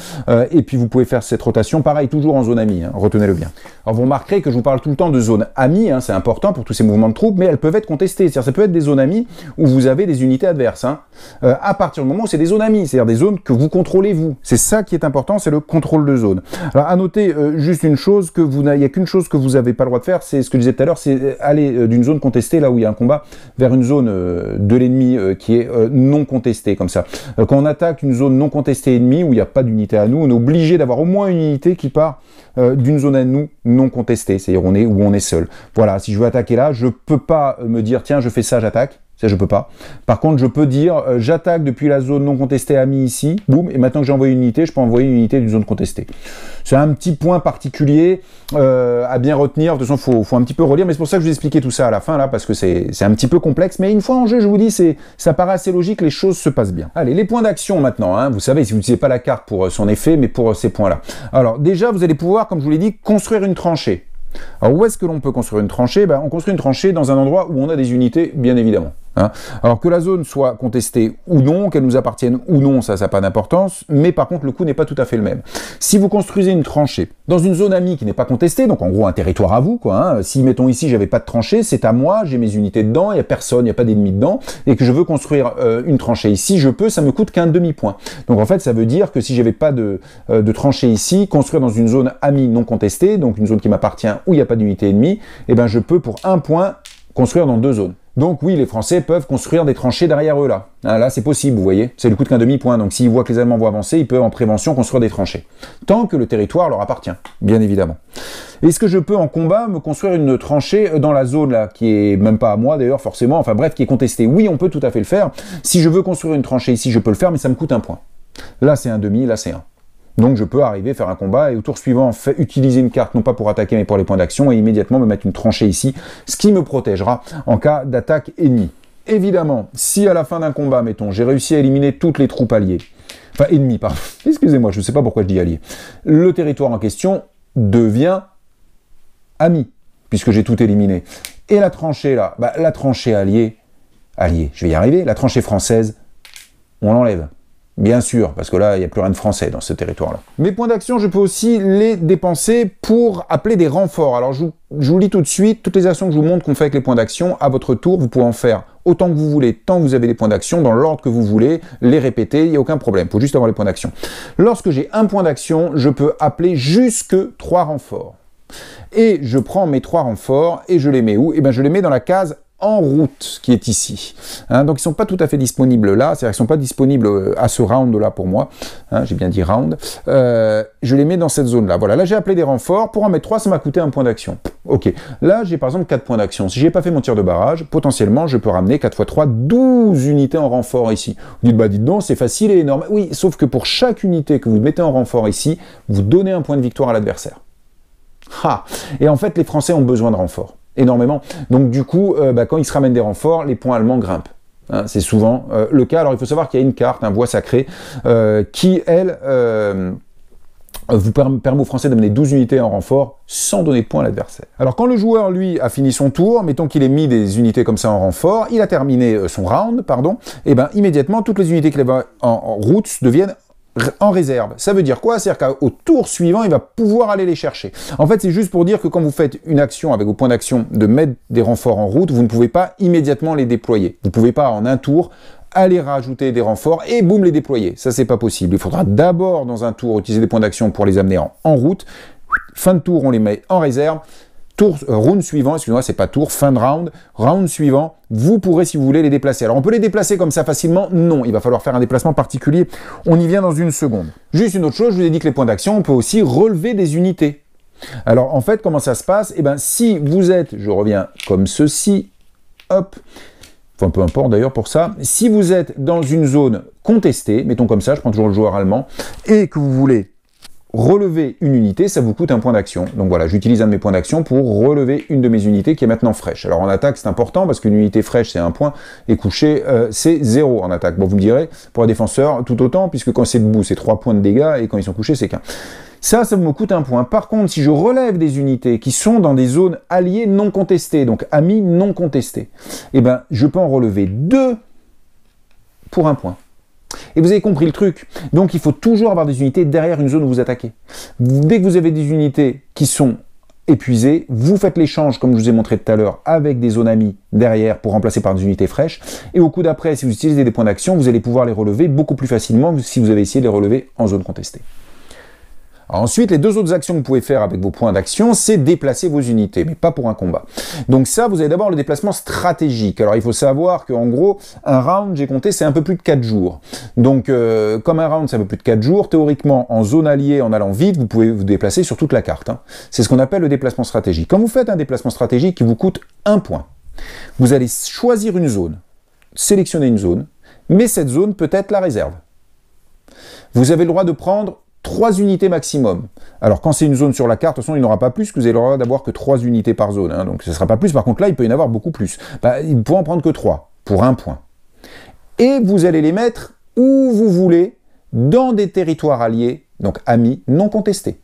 Et puis vous pouvez faire cette rotation, pareil, toujours en zone amie, hein. Retenez-le bien. Alors vous remarquerez que je vous parle tout le temps de zone amie, hein, c'est important pour tous ces mouvements de troupes, mais elles peuvent être contestées. C'est-à-dire ça peut être des zones amies où vous avez des unités adverses. Hein. À partir du moment où c'est des zones amies, c'est-à-dire des zones que vous contrôlez vous. C'est ça qui est important, c'est le contrôle de zone. Alors à noter juste une chose, il n'y a qu'une chose que vous n'avez pas le droit de faire, c'est ce que je disais tout à l'heure, c'est aller d'une zone contestée, là où il y a un combat, vers une zone de l'ennemi qui est non contestée, comme ça. Quand on attaque une zone non contestée ennemie, où il n'y a pas d'unité à nous, on est obligé d'avoir au moins une unité qui part d'une zone à nous non contestée, c'est-à-dire où on est seul. Voilà, si je veux attaquer là, je peux pas me dire, tiens, je fais ça, j'attaque. Ça, je peux pas. Par contre, je peux dire, j'attaque depuis la zone non contestée amie ici, boum, et maintenant que j'ai envoyé une unité, je peux envoyer une unité d'une zone contestée. C'est un petit point particulier à bien retenir. De toute façon, faut un petit peu relire, mais c'est pour ça que je vous ai expliqué tout ça à la fin, là, parce que c'est un petit peu complexe. Mais une fois en jeu, je vous dis, ça paraît assez logique, les choses se passent bien. Allez, les points d'action maintenant. Hein, vous savez, si vous n'utilisez pas la carte pour son effet, mais pour ces points-là. Alors, déjà, vous allez pouvoir, comme je vous l'ai dit, construire une tranchée. Alors, où est-ce que l'on peut construire une tranchée? On construit une tranchée dans un endroit où on a des unités, bien évidemment. Hein. Alors que la zone soit contestée ou non, qu'elle nous appartienne ou non, ça n'a pas d'importance, mais par contre le coût n'est pas tout à fait le même. Si vous construisez une tranchée dans une zone amie qui n'est pas contestée, donc en gros un territoire à vous, quoi, hein, si mettons ici j'avais pas de tranchée, c'est à moi, j'ai mes unités dedans, il n'y a personne, il n'y a pas d'ennemis dedans, et que je veux construire une tranchée ici, je peux, ça me coûte qu'un demi-point. Donc en fait ça veut dire que si j'avais pas de tranchée ici, construire dans une zone amie non contestée, donc une zone qui m'appartient où il n'y a pas d'unité ennemie, eh ben je peux pour un point construire dans deux zones. Donc oui, les Français peuvent construire des tranchées derrière eux là. Ah, là, c'est possible, vous voyez. Ça lui coûte qu'un demi-point. Donc s'ils voient que les Allemands vont avancer, ils peuvent en prévention construire des tranchées. Tant que le territoire leur appartient, bien évidemment. Est-ce que je peux en combat me construire une tranchée dans la zone là, qui est même pas à moi d'ailleurs forcément, enfin bref, qui est contestée? Oui, on peut tout à fait le faire. Si je veux construire une tranchée ici, je peux le faire, mais ça me coûte un point. Là, c'est un demi, là, c'est un. Donc je peux arriver, faire un combat et au tour suivant, utiliser une carte non pas pour attaquer mais pour les points d'action et immédiatement me mettre une tranchée ici, ce qui me protégera en cas d'attaque ennemie. Évidemment, si à la fin d'un combat, mettons, j'ai réussi à éliminer toutes les troupes alliées, enfin ennemies, pardon, excusez-moi, je ne sais pas pourquoi je dis alliés, le territoire en question devient ami, puisque j'ai tout éliminé. Et la tranchée là, bah, la tranchée alliée, je vais y arriver, la tranchée française, on l'enlève. Bien sûr, parce que là, il n'y a plus rien de français dans ce territoire-là. Mes points d'action, je peux aussi les dépenser pour appeler des renforts. Alors, je vous lis tout de suite, toutes les actions que je vous montre qu'on fait avec les points d'action, à votre tour, vous pouvez en faire autant que vous voulez, tant que vous avez des points d'action, dans l'ordre que vous voulez, les répéter, il n'y a aucun problème, il faut juste avoir les points d'action. Lorsque j'ai un point d'action, je peux appeler jusque 3 renforts. Et je prends mes 3 renforts et je les mets où? Eh bien, je les mets dans la case en route qui est ici. Hein, donc ils ne sont pas tout à fait disponibles là, c'est-à-dire qu'ils ne sont pas disponibles à ce round là pour moi, hein, j'ai bien dit round, je les mets dans cette zone là. Voilà, là j'ai appelé des renforts, pour en mettre 3 ça m'a coûté un point d'action. Ok, là j'ai par exemple 4 points d'action, si je n'ai pas fait mon tir de barrage, potentiellement je peux ramener 4 x 3, 12 unités en renfort ici. Vous dites bah dites donc c'est facile et énorme, oui, sauf que pour chaque unité que vous mettez en renfort ici, vous donnez un point de victoire à l'adversaire. Ah. Et en fait les Français ont besoin de renforts. Énormément. Donc du coup, quand ils se ramènent des renforts, les points allemands grimpent. Hein, c'est souvent le cas. Alors il faut savoir qu'il y a une carte, un bois sacré, qui, elle, vous permet aux Français d'amener 12 unités en renfort sans donner de points à l'adversaire. Alors quand le joueur, lui, a fini son tour, mettons qu'il ait mis des unités comme ça en renfort, il a terminé son round, pardon, et bien immédiatement, toutes les unités qu'il avait en route deviennent en réserve. Ça veut dire quoi? C'est-à-dire qu'au tour suivant, il va pouvoir aller les chercher. En fait, c'est juste pour dire que quand vous faites une action avec vos points d'action de mettre des renforts en route, vous ne pouvez pas immédiatement les déployer. Vous ne pouvez pas en un tour aller rajouter des renforts et boum les déployer. Ça, c'est pas possible. Il faudra d'abord dans un tour utiliser des points d'action pour les amener en route. Fin de tour, on les met en réserve. Round suivant, excusez-moi, c'est pas tour, fin de round suivant, vous pourrez, si vous voulez, les déplacer. Alors, on peut les déplacer comme ça facilement? Non, il va falloir faire un déplacement particulier. On y vient dans une seconde. Juste une autre chose, je vous ai dit que les points d'action, on peut aussi relever des unités. Alors, en fait, comment ça se passe? Eh bien, si vous êtes, je reviens comme ceci, hop, enfin, peu importe d'ailleurs pour ça, si vous êtes dans une zone contestée, mettons comme ça, je prends toujours le joueur allemand, et que vous voulez relever une unité, ça vous coûte un point d'action. Donc voilà, j'utilise un de mes points d'action pour relever une de mes unités qui est maintenant fraîche. Alors en attaque, c'est important parce qu'une unité fraîche, c'est 1 point, et couchée, c'est 0 en attaque. Bon, vous me direz, pour un défenseur, tout autant, puisque quand c'est debout, c'est 3 points de dégâts, et quand ils sont couchés, c'est qu'un. Ça me coûte un point. Par contre, si je relève des unités qui sont dans des zones alliées non contestées, donc amis non contestés, eh ben, je peux en relever 2 pour 1 point. Et vous avez compris le truc. Donc il faut toujours avoir des unités derrière une zone où vous attaquez. Dès que vous avez des unités qui sont épuisées, vous faites l'échange, comme je vous ai montré tout à l'heure, avec des zones amies derrière pour remplacer par des unités fraîches. Et au coup d'après, si vous utilisez des points d'action, vous allez pouvoir les relever beaucoup plus facilement que si vous avez essayé de les relever en zone contestée. Ensuite, les 2 autres actions que vous pouvez faire avec vos points d'action, c'est déplacer vos unités, mais pas pour un combat. Donc ça, vous avez d'abord le déplacement stratégique. Alors il faut savoir qu'en gros, un round, j'ai compté, c'est un peu plus de 4 jours. Donc comme un round, c'est un peu plus de 4 jours, théoriquement, en zone alliée, en allant vite, vous pouvez vous déplacer sur toute la carte. Hein. C'est ce qu'on appelle le déplacement stratégique. Quand vous faites un déplacement stratégique qui vous coûte 1 point, vous allez choisir une zone, sélectionner une zone, mais cette zone peut être la réserve. Vous avez le droit de prendre 3 unités maximum. Alors quand c'est une zone sur la carte, de toute façon il n'y en aura pas plus, que vous avez le droit d'avoir que 3 unités par zone, hein, donc ce ne sera pas plus. Par contre là, il peut y en avoir beaucoup plus. Il ne pourra en prendre que 3, pour 1 point. Et vous allez les mettre où vous voulez, dans des territoires alliés, donc amis, non contestés.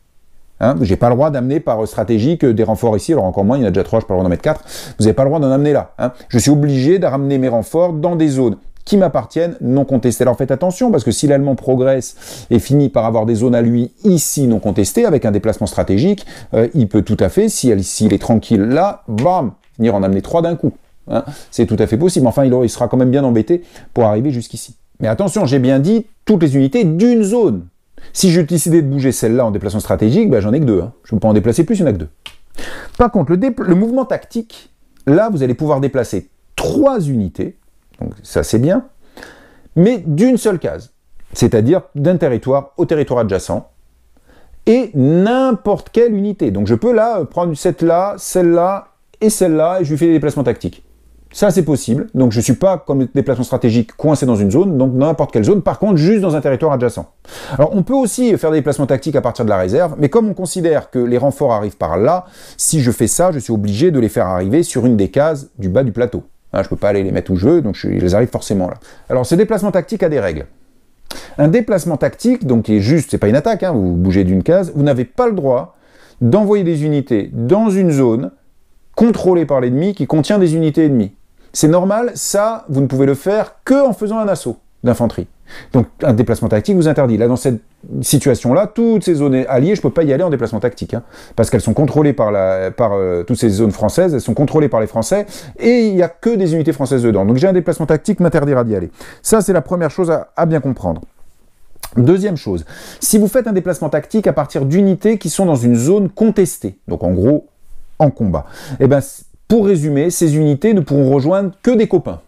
Hein, je n'ai pas le droit d'amener par stratégique des renforts ici, alors encore moins, il y en a déjà 3, je n'ai pas le droit d'en mettre 4. Vous n'avez pas le droit d'en amener là. Hein. Je suis obligé de ramener mes renforts dans des zones qui m'appartiennent, non contestées. Alors faites attention, parce que si l'Allemand progresse et finit par avoir des zones à lui ici non contestées, avec un déplacement stratégique, il peut tout à fait, s'il est tranquille là, bam, venir en amener 3 d'un coup. Hein. C'est tout à fait possible. Enfin, il sera quand même bien embêté pour arriver jusqu'ici. Mais attention, j'ai bien dit toutes les unités d'une zone. Si je décidais de bouger celle-là en déplacement stratégique, ben, j'en ai que 2. Hein. Je ne peux pas en déplacer plus, il n'y en a que 2. Par contre, le mouvement tactique, là, vous allez pouvoir déplacer 3 unités, donc ça c'est bien, mais d'une seule case, c'est-à-dire d'un territoire au territoire adjacent, et n'importe quelle unité. Donc je peux là prendre celle-là et celle-là, et je lui fais des déplacements tactiques. Ça c'est possible, donc je ne suis pas comme déplacement stratégique coincé dans une zone, donc n'importe quelle zone, par contre juste dans un territoire adjacent. Alors on peut aussi faire des déplacements tactiques à partir de la réserve, mais comme on considère que les renforts arrivent par là, si je fais ça, je suis obligé de les faire arriver sur une des cases du bas du plateau. Hein, je ne peux pas aller les mettre où je veux, donc ils arrivent forcément là. Alors ce déplacement tactique a des règles. Un déplacement tactique, donc qui est juste, c'est pas une attaque, hein, vous bougez d'une case, vous n'avez pas le droit d'envoyer des unités dans une zone contrôlée par l'ennemi qui contient des unités ennemies. C'est normal, ça, vous ne pouvez le faire que en faisant un assaut d'infanterie. Donc un déplacement tactique vous interdit. Là, dans cette situation-là, toutes ces zones alliées, je ne peux pas y aller en déplacement tactique, hein, parce qu'elles sont contrôlées par toutes ces zones françaises, elles sont contrôlées par les Français, et il n'y a que des unités françaises dedans. Donc j'ai un déplacement tactique m'interdira d'y aller. Ça, c'est la première chose à bien comprendre. Deuxième chose, si vous faites un déplacement tactique à partir d'unités qui sont dans une zone contestée, donc en gros, en combat, eh ben, pour résumer, ces unités ne pourront rejoindre que des copains.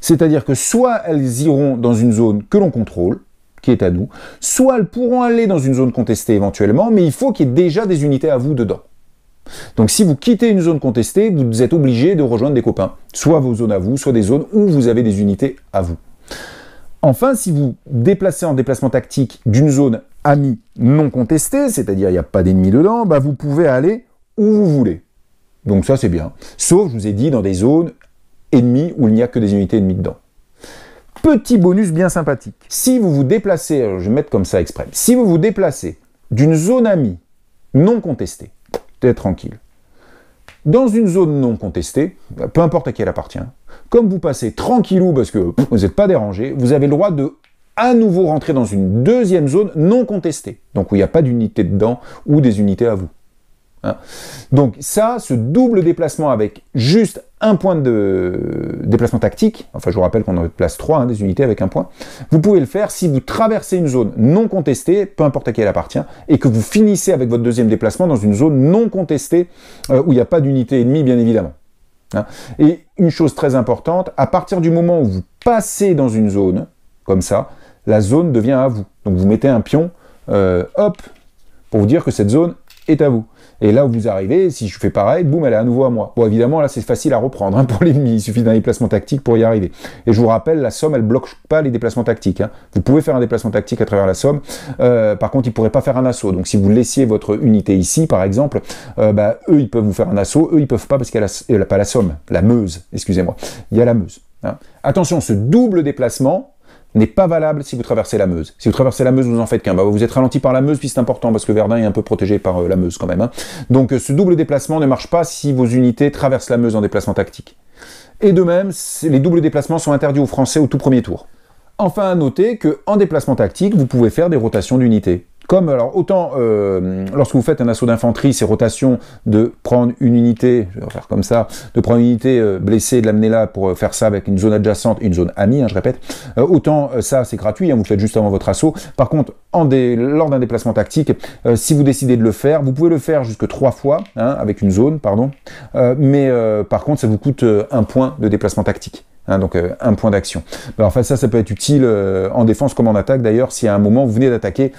C'est-à-dire que soit elles iront dans une zone que l'on contrôle, qui est à nous, soit elles pourront aller dans une zone contestée éventuellement, mais il faut qu'il y ait déjà des unités à vous dedans. Donc si vous quittez une zone contestée, vous êtes obligé de rejoindre des copains, soit vos zones à vous, soit des zones où vous avez des unités à vous. Enfin, si vous déplacez en déplacement tactique d'une zone amie non contestée, c'est-à-dire il n'y a pas d'ennemis dedans, bah vous pouvez aller où vous voulez. Donc ça c'est bien. Sauf, je vous ai dit, dans des zones ennemies où il n'y a que des unités ennemies dedans. Petit bonus bien sympathique. Si vous vous déplacez, alors je vais mettre comme ça exprès, si vous vous déplacez d'une zone amie non contestée, t'es tranquille, dans une zone non contestée, peu importe à qui elle appartient, comme vous passez tranquillou parce que vous n'êtes pas dérangé, vous avez le droit de à nouveau rentrer dans une deuxième zone non contestée, donc où il n'y a pas d'unité dedans ou des unités à vous. Hein. Donc ça, ce double déplacement avec juste un point de déplacement tactique, enfin je vous rappelle qu'on en place 3, hein, des unités avec un point, vous pouvez le faire si vous traversez une zone non contestée, peu importe à qui elle appartient, et que vous finissez avec votre deuxième déplacement dans une zone non contestée, où il n'y a pas d'unité ennemie bien évidemment. Hein. Et une chose très importante, à partir du moment où vous passez dans une zone, comme ça, la zone devient à vous. Donc vous mettez un pion, hop, pour vous dire que cette zone est à vous. Et là où vous arrivez, si je fais pareil, boum, elle est à nouveau à moi. Bon, évidemment, là, c'est facile à reprendre hein, pour l'ennemi. Il suffit d'un déplacement tactique pour y arriver. Et je vous rappelle, la somme, elle bloque pas les déplacements tactiques. Hein. Vous pouvez faire un déplacement tactique à travers la somme. Par contre, ils ne pourraient pas faire un assaut. Donc, si vous laissiez votre unité ici, par exemple, eux, ils peuvent vous faire un assaut. Eux, ils peuvent pas parce qu'il y a pas la somme, la Meuse, excusez-moi. Il y a la Meuse. Hein. Attention, ce double déplacement n'est pas valable si vous traversez la Meuse. Si vous traversez la Meuse, vous en faites qu'un. Bah, vous êtes ralenti par la Meuse, puis c'est important, parce que Verdun est un peu protégé par la Meuse quand même. Hein. Donc ce double déplacement ne marche pas si vos unités traversent la Meuse en déplacement tactique. Et de même, les doubles déplacements sont interdits aux Français au tout premier tour. Enfin, à noter qu'en déplacement tactique, vous pouvez faire des rotations d'unités. Comme, alors, autant lorsque vous faites un assaut d'infanterie, c'est rotation de prendre une unité, je vais faire comme ça, de prendre une unité blessée et de l'amener là pour faire ça avec une zone adjacente, une zone amie, hein, je répète. Autant ça, c'est gratuit, hein, vous le faites juste avant votre assaut. Par contre, lors d'un déplacement tactique, si vous décidez de le faire, vous pouvez le faire jusque 3 fois, hein, avec une zone, pardon. Mais par contre, ça vous coûte 1 point de déplacement tactique. Hein, donc 1 point d'action. Alors enfin ça peut être utile en défense comme en attaque d'ailleurs si à un moment vous venez d'attaquer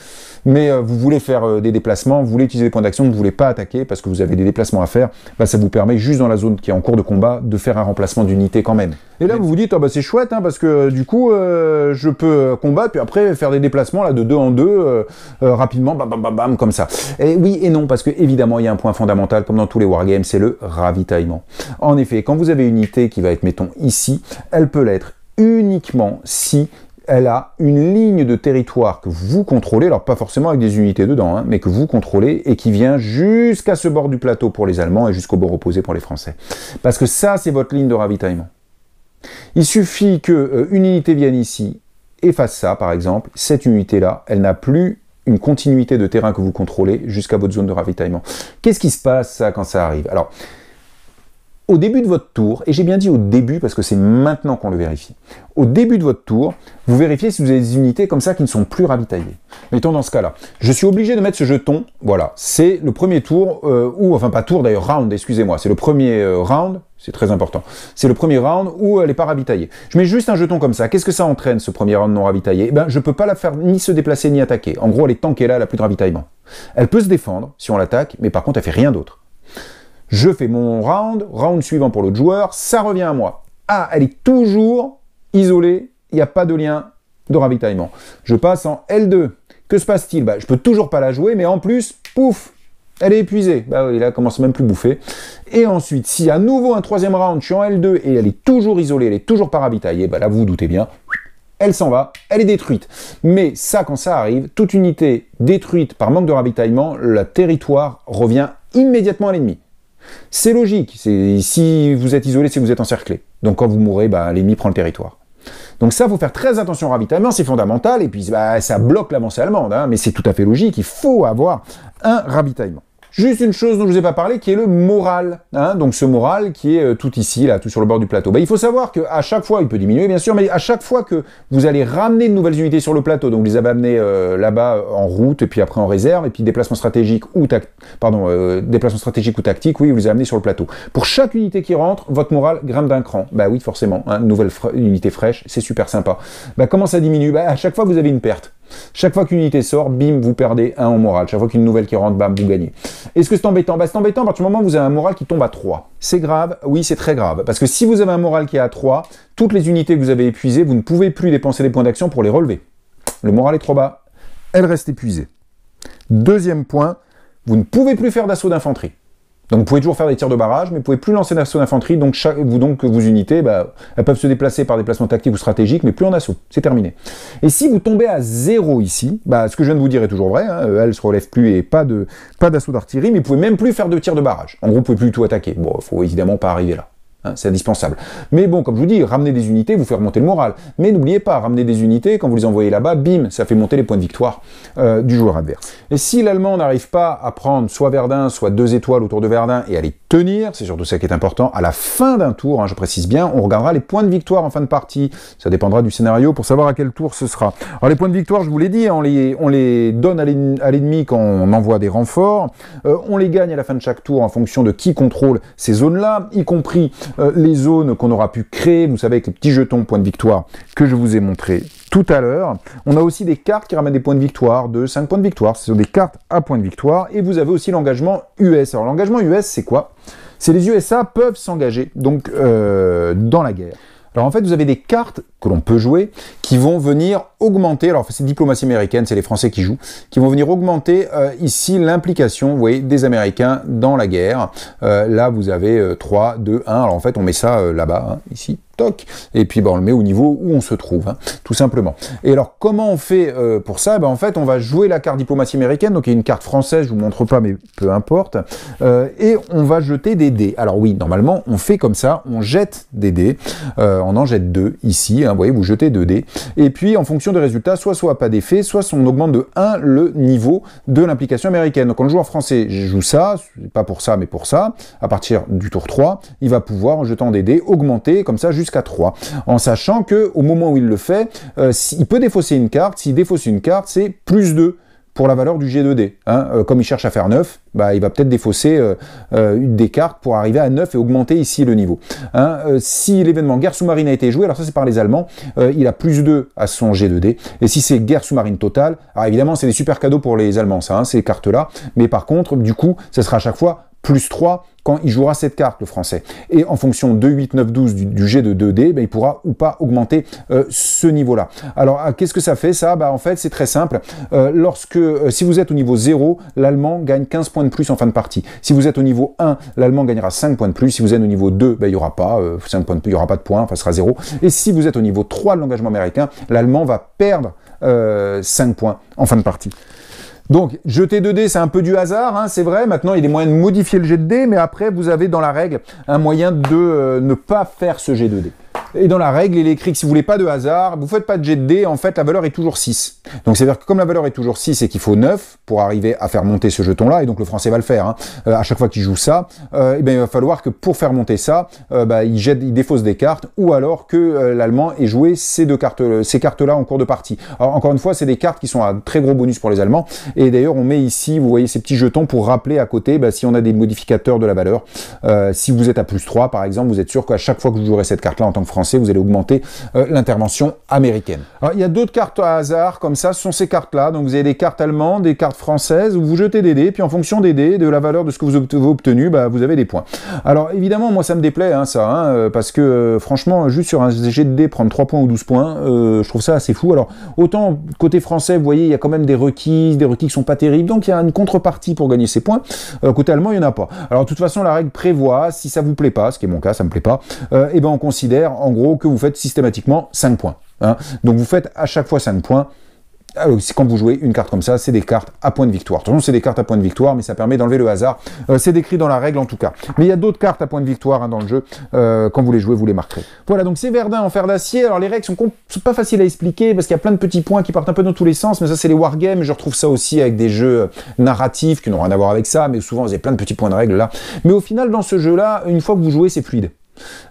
mais vous voulez faire des déplacements, vous voulez utiliser des points d'action, vous ne voulez pas attaquer parce que vous avez des déplacements à faire, bah, ça vous permet juste dans la zone qui est en cours de combat de faire un remplacement d'unité quand même. Et là vous vous dites oh, bah, c'est chouette hein, parce que du coup je peux combattre puis après faire des déplacements là de 2 en 2 rapidement bam bam bam bam comme ça. Et oui et non parce que évidemment il y a un point fondamental comme dans tous les wargames, c'est le ravitaillement. En effet quand vous avez une unité qui va être mettons ici, elle peut l'être uniquement si elle a une ligne de territoire que vous contrôlez, alors pas forcément avec des unités dedans, hein, mais que vous contrôlez et qui vient jusqu'à ce bord du plateau pour les Allemands et jusqu'au bord opposé pour les Français. Parce que ça, c'est votre ligne de ravitaillement. Il suffit qu'une unité vienne ici et fasse ça, par exemple, cette unité-là, elle n'a plus une continuité de terrain que vous contrôlez jusqu'à votre zone de ravitaillement. Qu'est-ce qui se passe, ça, quand ça arrive? Alors, au début de votre tour, et j'ai bien dit au début parce que c'est maintenant qu'on le vérifie, au début de votre tour, vous vérifiez si vous avez des unités comme ça qui ne sont plus ravitaillées. Mettons dans ce cas-là, je suis obligé de mettre ce jeton, voilà, c'est le premier tour, ou enfin pas tour d'ailleurs, round, excusez-moi, c'est le premier round, c'est très important, c'est le premier round où elle n'est pas ravitaillée. Je mets juste un jeton comme ça, qu'est-ce que ça entraîne ce premier round non ravitaillé? Eh ben, je ne peux pas la faire ni se déplacer ni attaquer, en gros elle est tankée là, elle n'a plus de ravitaillement. Elle peut se défendre si on l'attaque, mais par contre elle fait rien d'autre. Je fais mon round suivant pour l'autre joueur, ça revient à moi. Ah, elle est toujours isolée, il n'y a pas de lien de ravitaillement. Je passe en L2. Que se passe-t-il? Bah, je peux toujours pas la jouer, mais en plus, pouf, elle est épuisée. Bah oui, là, elle commence même plus à bouffer. Et ensuite, si à nouveau un troisième round, je suis en L2 et elle est toujours isolée, elle est toujours pas ravitaillée, bah là, vous vous doutez bien, elle s'en va, elle est détruite. Mais ça, quand ça arrive, toute unité détruite par manque de ravitaillement, le territoire revient immédiatement à l'ennemi. C'est logique, si vous êtes isolé, si vous êtes encerclé. Donc quand vous mourrez, bah, l'ennemi prend le territoire. Donc ça, il faut faire très attention au ravitaillement, c'est fondamental, et puis bah, ça bloque l'avancée allemande, hein, mais c'est tout à fait logique, il faut avoir un ravitaillement. Juste une chose dont je ne vous ai pas parlé, qui est le moral. Hein, donc ce moral qui est tout ici, là, tout sur le bord du plateau. Bah, il faut savoir qu'à chaque fois, il peut diminuer bien sûr, mais à chaque fois que vous allez ramener de nouvelles unités sur le plateau, donc vous les avez amenées là-bas en route, et puis après en réserve, et puis déplacement stratégique ou déplacement stratégique ou tactique, oui, vous les avez amenés sur le plateau. Pour chaque unité qui rentre, votre moral grimpe d'un cran. Bah oui, forcément, hein, une nouvelle unité fraîche, c'est super sympa. Bah comment ça diminue? Bah à chaque fois, vous avez une perte. Chaque fois qu'une unité sort, bim, vous perdez 1 en moral. Chaque fois qu'une nouvelle qui rentre, bam, vous gagnez. Est-ce que c'est embêtant? Bah, c'est embêtant à partir du moment où vous avez un moral qui tombe à 3. C'est grave? Oui, c'est très grave. Parce que si vous avez un moral qui est à 3, toutes les unités que vous avez épuisées, vous ne pouvez plus dépenser des points d'action pour les relever. Le moral est trop bas, elle reste épuisée. Deuxième point, vous ne pouvez plus faire d'assaut d'infanterie. Donc vous pouvez toujours faire des tirs de barrage, mais vous ne pouvez plus lancer d'assaut d'infanterie, donc vos unités, bah, elles peuvent se déplacer par déplacement tactique ou stratégique, mais plus en assaut, c'est terminé. Et si vous tombez à 0 ici, bah, ce que je viens de vous dire est toujours vrai, hein, elle ne se relève plus et pas d'assaut d'artillerie, mais vous pouvez même plus faire de tirs de barrage. En gros, vous ne pouvez plus tout attaquer. Bon, il faut évidemment pas arriver là. Hein, c'est indispensable. Mais bon, comme je vous dis, ramener des unités vous fait remonter le moral. Mais n'oubliez pas, ramener des unités, quand vous les envoyez là-bas, bim, ça fait monter les points de victoire du joueur adverse. Et si l'Allemand n'arrive pas à prendre soit Verdun, soit 2 étoiles autour de Verdun et à les tenir, c'est surtout ça qui est important, à la fin d'un tour, hein, je précise bien, on regardera les points de victoire en fin de partie. Ça dépendra du scénario pour savoir à quel tour ce sera. Alors les points de victoire, je vous l'ai dit, on les donne à l'ennemi quand on envoie des renforts. On les gagne à la fin de chaque tour en fonction de qui contrôle ces zones-là, y compris les zones qu'on aura pu créer, vous savez, avec les petits jetons points de victoire que je vous ai montré tout à l'heure. On a aussi des cartes qui ramènent des points de victoire, de 5 points de victoire. Ce sont des cartes à points de victoire. Et vous avez aussi l'engagement US. Alors l'engagement US, c'est quoi? C'est les USA peuvent s'engager donc dans la guerre. Alors en fait, vous avez des cartes que l'on peut jouer qui vont venir augmenter, alors c'est diplomatie américaine, c'est les Français qui jouent, qui vont venir augmenter ici l'implication, vous voyez, des Américains dans la guerre. Là, vous avez 3, 2, 1, alors en fait, on met ça là-bas, hein, ici, toc, et puis on le met au niveau où on se trouve, hein, tout simplement. Et alors, comment on fait pour ça? En fait, on va jouer la carte diplomatie américaine, donc il y a une carte française, je vous montre pas, mais peu importe, et on va jeter des dés. Alors oui, normalement, on fait comme ça, on jette des dés, on en jette 2 ici, hein, vous voyez, vous jetez 2 dés, et puis en fonction des résultats, soit pas d'effet, soit on augmente de 1 le niveau de l'implication américaine. Donc quand le joueur français joue ça, pas pour ça, mais pour ça, à partir du tour 3, il va pouvoir, en jetant des dés, augmenter comme ça jusqu'à 3, en sachant que au moment où il le fait, il peut défausser une carte. S'il défausse une carte, c'est plus 2 pour la valeur du G2D. Hein. Comme il cherche à faire 9, bah, il va peut-être défausser une des cartes pour arriver à 9 et augmenter ici le niveau. Hein. Si l'événement guerre sous-marine a été joué, alors ça c'est par les Allemands, il a plus 2 à son G2D. Et si c'est guerre sous-marine totale, alors évidemment c'est des super cadeaux pour les Allemands, ça, hein, ces cartes-là. Mais par contre, du coup, ça sera à chaque fois plus 3 quand il jouera cette carte, le français. Et en fonction de 8, 9, 12 du jet de 2D, ben, il pourra ou pas augmenter ce niveau-là. Alors, qu'est-ce que ça fait, ça? En fait, c'est très simple. Si vous êtes au niveau 0, l'Allemand gagne 15 points de plus en fin de partie. Si vous êtes au niveau 1, l'Allemand gagnera 5 points de plus. Si vous êtes au niveau 2, ben, il n'y aura pas 5 points de plus, il n'y aura pas de points, enfin, ce sera 0. Et si vous êtes au niveau 3 de l'engagement américain, l'Allemand va perdre 5 points en fin de partie. Donc, jeter 2 dés, c'est un peu du hasard, hein, c'est vrai. Maintenant, il y a des moyens de modifier le jet de dés, mais après, vous avez dans la règle un moyen de ne pas faire ce jet de dés. Et dans la règle, il est écrit que si vous voulez pas de hasard, vous faites pas de jet de dés, en fait, la valeur est toujours 6. Donc, c'est-à-dire que comme la valeur est toujours 6 et qu'il faut 9 pour arriver à faire monter ce jeton-là, et donc le français va le faire, hein, à chaque fois qu'il joue ça, eh bien, il va falloir que pour faire monter ça, il défausse des cartes, ou alors que l'allemand ait joué ces cartes-là en cours de partie. Alors, encore une fois, c'est des cartes qui sont à très gros bonus pour les Allemands, et d'ailleurs, on met ici, vous voyez, ces petits jetons pour rappeler à côté, si on a des modificateurs de la valeur. Si vous êtes à +3, par exemple, vous êtes sûr qu'à chaque fois que vous jouerez cette carte-là en tant que Français, vous allez augmenter l'intervention américaine. Alors, il y a d'autres cartes à hasard, comme ça, ce sont ces cartes-là. Donc, vous avez des cartes allemandes, des cartes françaises, où vous jetez des dés, puis en fonction des dés, de la valeur de ce que vous avez obtenu, vous avez des points. Alors, évidemment, moi, ça me déplaît, hein, ça, hein, parce que, franchement, juste sur un jet de dés, prendre 3 points ou 12 points, je trouve ça assez fou. Alors, autant, côté français, vous voyez, il y a quand même des requis qui sont pas terribles, donc il y a une contrepartie pour gagner ces points. Côté allemand, il n'y en a pas. Alors, de toute façon, la règle prévoit, si ça vous plaît pas, ce qui est mon cas, ça me plaît pas, et ben on considère, en gros, que vous faites systématiquement 5 points. Hein. Donc, vous faites à chaque fois 5 points. Alors, quand vous jouez une carte comme ça, c'est des cartes à point de victoire. De toute façon, c'est des cartes à point de victoire, mais ça permet d'enlever le hasard. C'est décrit dans la règle en tout cas. Mais il y a d'autres cartes à point de victoire hein, dans le jeu. Quand vous les jouez, vous les marquerez. Voilà, donc c'est Verdun en fer d'acier. Alors les règles sont pas faciles à expliquer parce qu'il y a plein de petits points qui partent un peu dans tous les sens. Mais ça, c'est les wargames. Je retrouve ça aussi avec des jeux narratifs qui n'ont rien à voir avec ça. Mais souvent, vous avez plein de petits points de règles là. Mais au final, dans ce jeu-là, une fois que vous jouez, c'est fluide.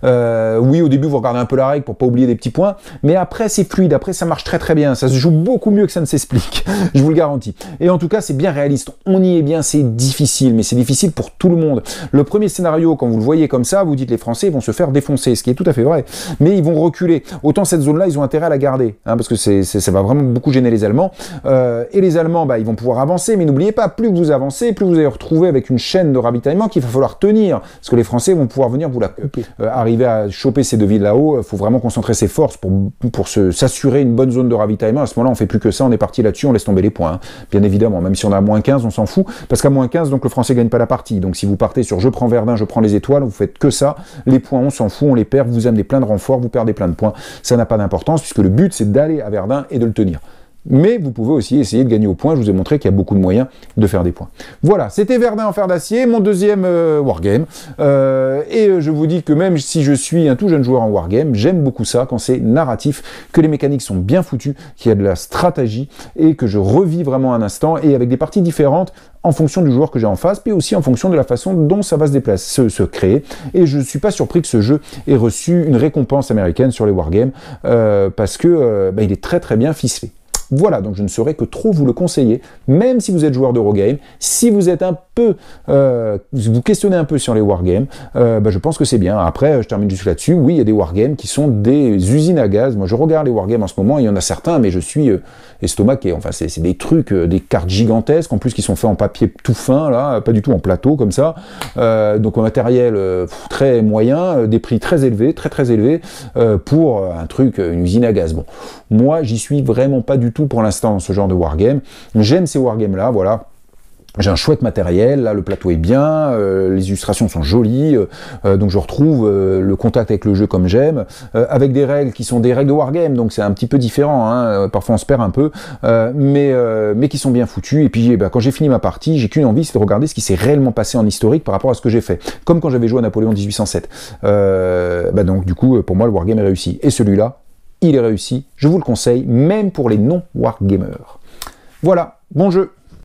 Oui, au début vous regardez un peu la règle pour pas oublier des petits points, mais après c'est fluide, après ça marche très très bien, ça se joue beaucoup mieux que ça ne s'explique, je vous le garantis. Et en tout cas c'est bien réaliste, on y est bien, c'est difficile, mais c'est difficile pour tout le monde. Le premier scénario, quand vous le voyez comme ça, vous dites les Français vont se faire défoncer, ce qui est tout à fait vrai, mais ils vont reculer. Autant cette zone-là, ils ont intérêt à la garder, hein, parce que ça va vraiment beaucoup gêner les Allemands, et les Allemands, ils vont pouvoir avancer, mais n'oubliez pas, plus vous avancez, plus vous allez retrouver avec une chaîne de ravitaillement qu'il va falloir tenir, parce que les Français vont pouvoir venir vous la couper. Arriver à choper ces deux villes là-haut, il faut vraiment concentrer ses forces pour s'assurer une bonne zone de ravitaillement. À ce moment-là, on fait plus que ça, on est parti là-dessus, on laisse tomber les points. Hein. Bien évidemment, même si on a -15, on s'en fout, parce qu'à -15, donc le Français gagne pas la partie. Donc si vous partez sur je prends Verdun, je prends les étoiles, vous faites que ça, les points, on s'en fout, on les perd, vous amenez plein de renforts, vous perdez plein de points. Ça n'a pas d'importance, puisque le but, c'est d'aller à Verdun et de le tenir. Mais vous pouvez aussi essayer de gagner au point, je vous ai montré qu'il y a beaucoup de moyens de faire des points. Voilà, c'était Verdun en fer d'acier, mon deuxième wargame, et je vous dis que même si je suis un tout jeune joueur en wargame, j'aime beaucoup ça quand c'est narratif, que les mécaniques sont bien foutues, qu'il y a de la stratégie, et que je revis vraiment un instant, et avec des parties différentes, en fonction du joueur que j'ai en face, puis aussi en fonction de la façon dont ça va se déplacer, se créer. Et je ne suis pas surpris que ce jeu ait reçu une récompense américaine sur les wargames, parce que il est très très bien ficelé. Voilà, donc je ne saurais que trop vous le conseiller, même si vous êtes joueur d'Eurogame, si vous êtes un peu, vous questionnez un peu sur les wargames, je pense que c'est bien. Après, je termine juste là-dessus, oui, il y a des wargames qui sont des usines à gaz. Moi, je regarde les wargames en ce moment, il y en a certains, mais je suis estomaqué. Enfin, c'est des trucs, des cartes gigantesques, en plus qui sont faits en papier tout fin, là, pas du tout en plateau, comme ça. Donc, un matériel très moyen, des prix très élevés, très très élevés, pour un truc, une usine à gaz. Bon, moi, j'y suis vraiment pas du tout pour l'instant dans ce genre de wargame. J'aime ces wargames là, voilà. J'ai un chouette matériel, là le plateau est bien, les illustrations sont jolies, donc je retrouve le contact avec le jeu comme j'aime, avec des règles qui sont des règles de wargame, donc c'est un petit peu différent, hein, parfois on se perd un peu, mais qui sont bien foutues, et puis quand j'ai fini ma partie, j'ai qu'une envie, c'est de regarder ce qui s'est réellement passé en historique par rapport à ce que j'ai fait, comme quand j'avais joué à Napoléon 1807. Donc du coup, pour moi le wargame est réussi, et celui-là, il est réussi, je vous le conseille, même pour les non-wargamers. Voilà, bon jeu.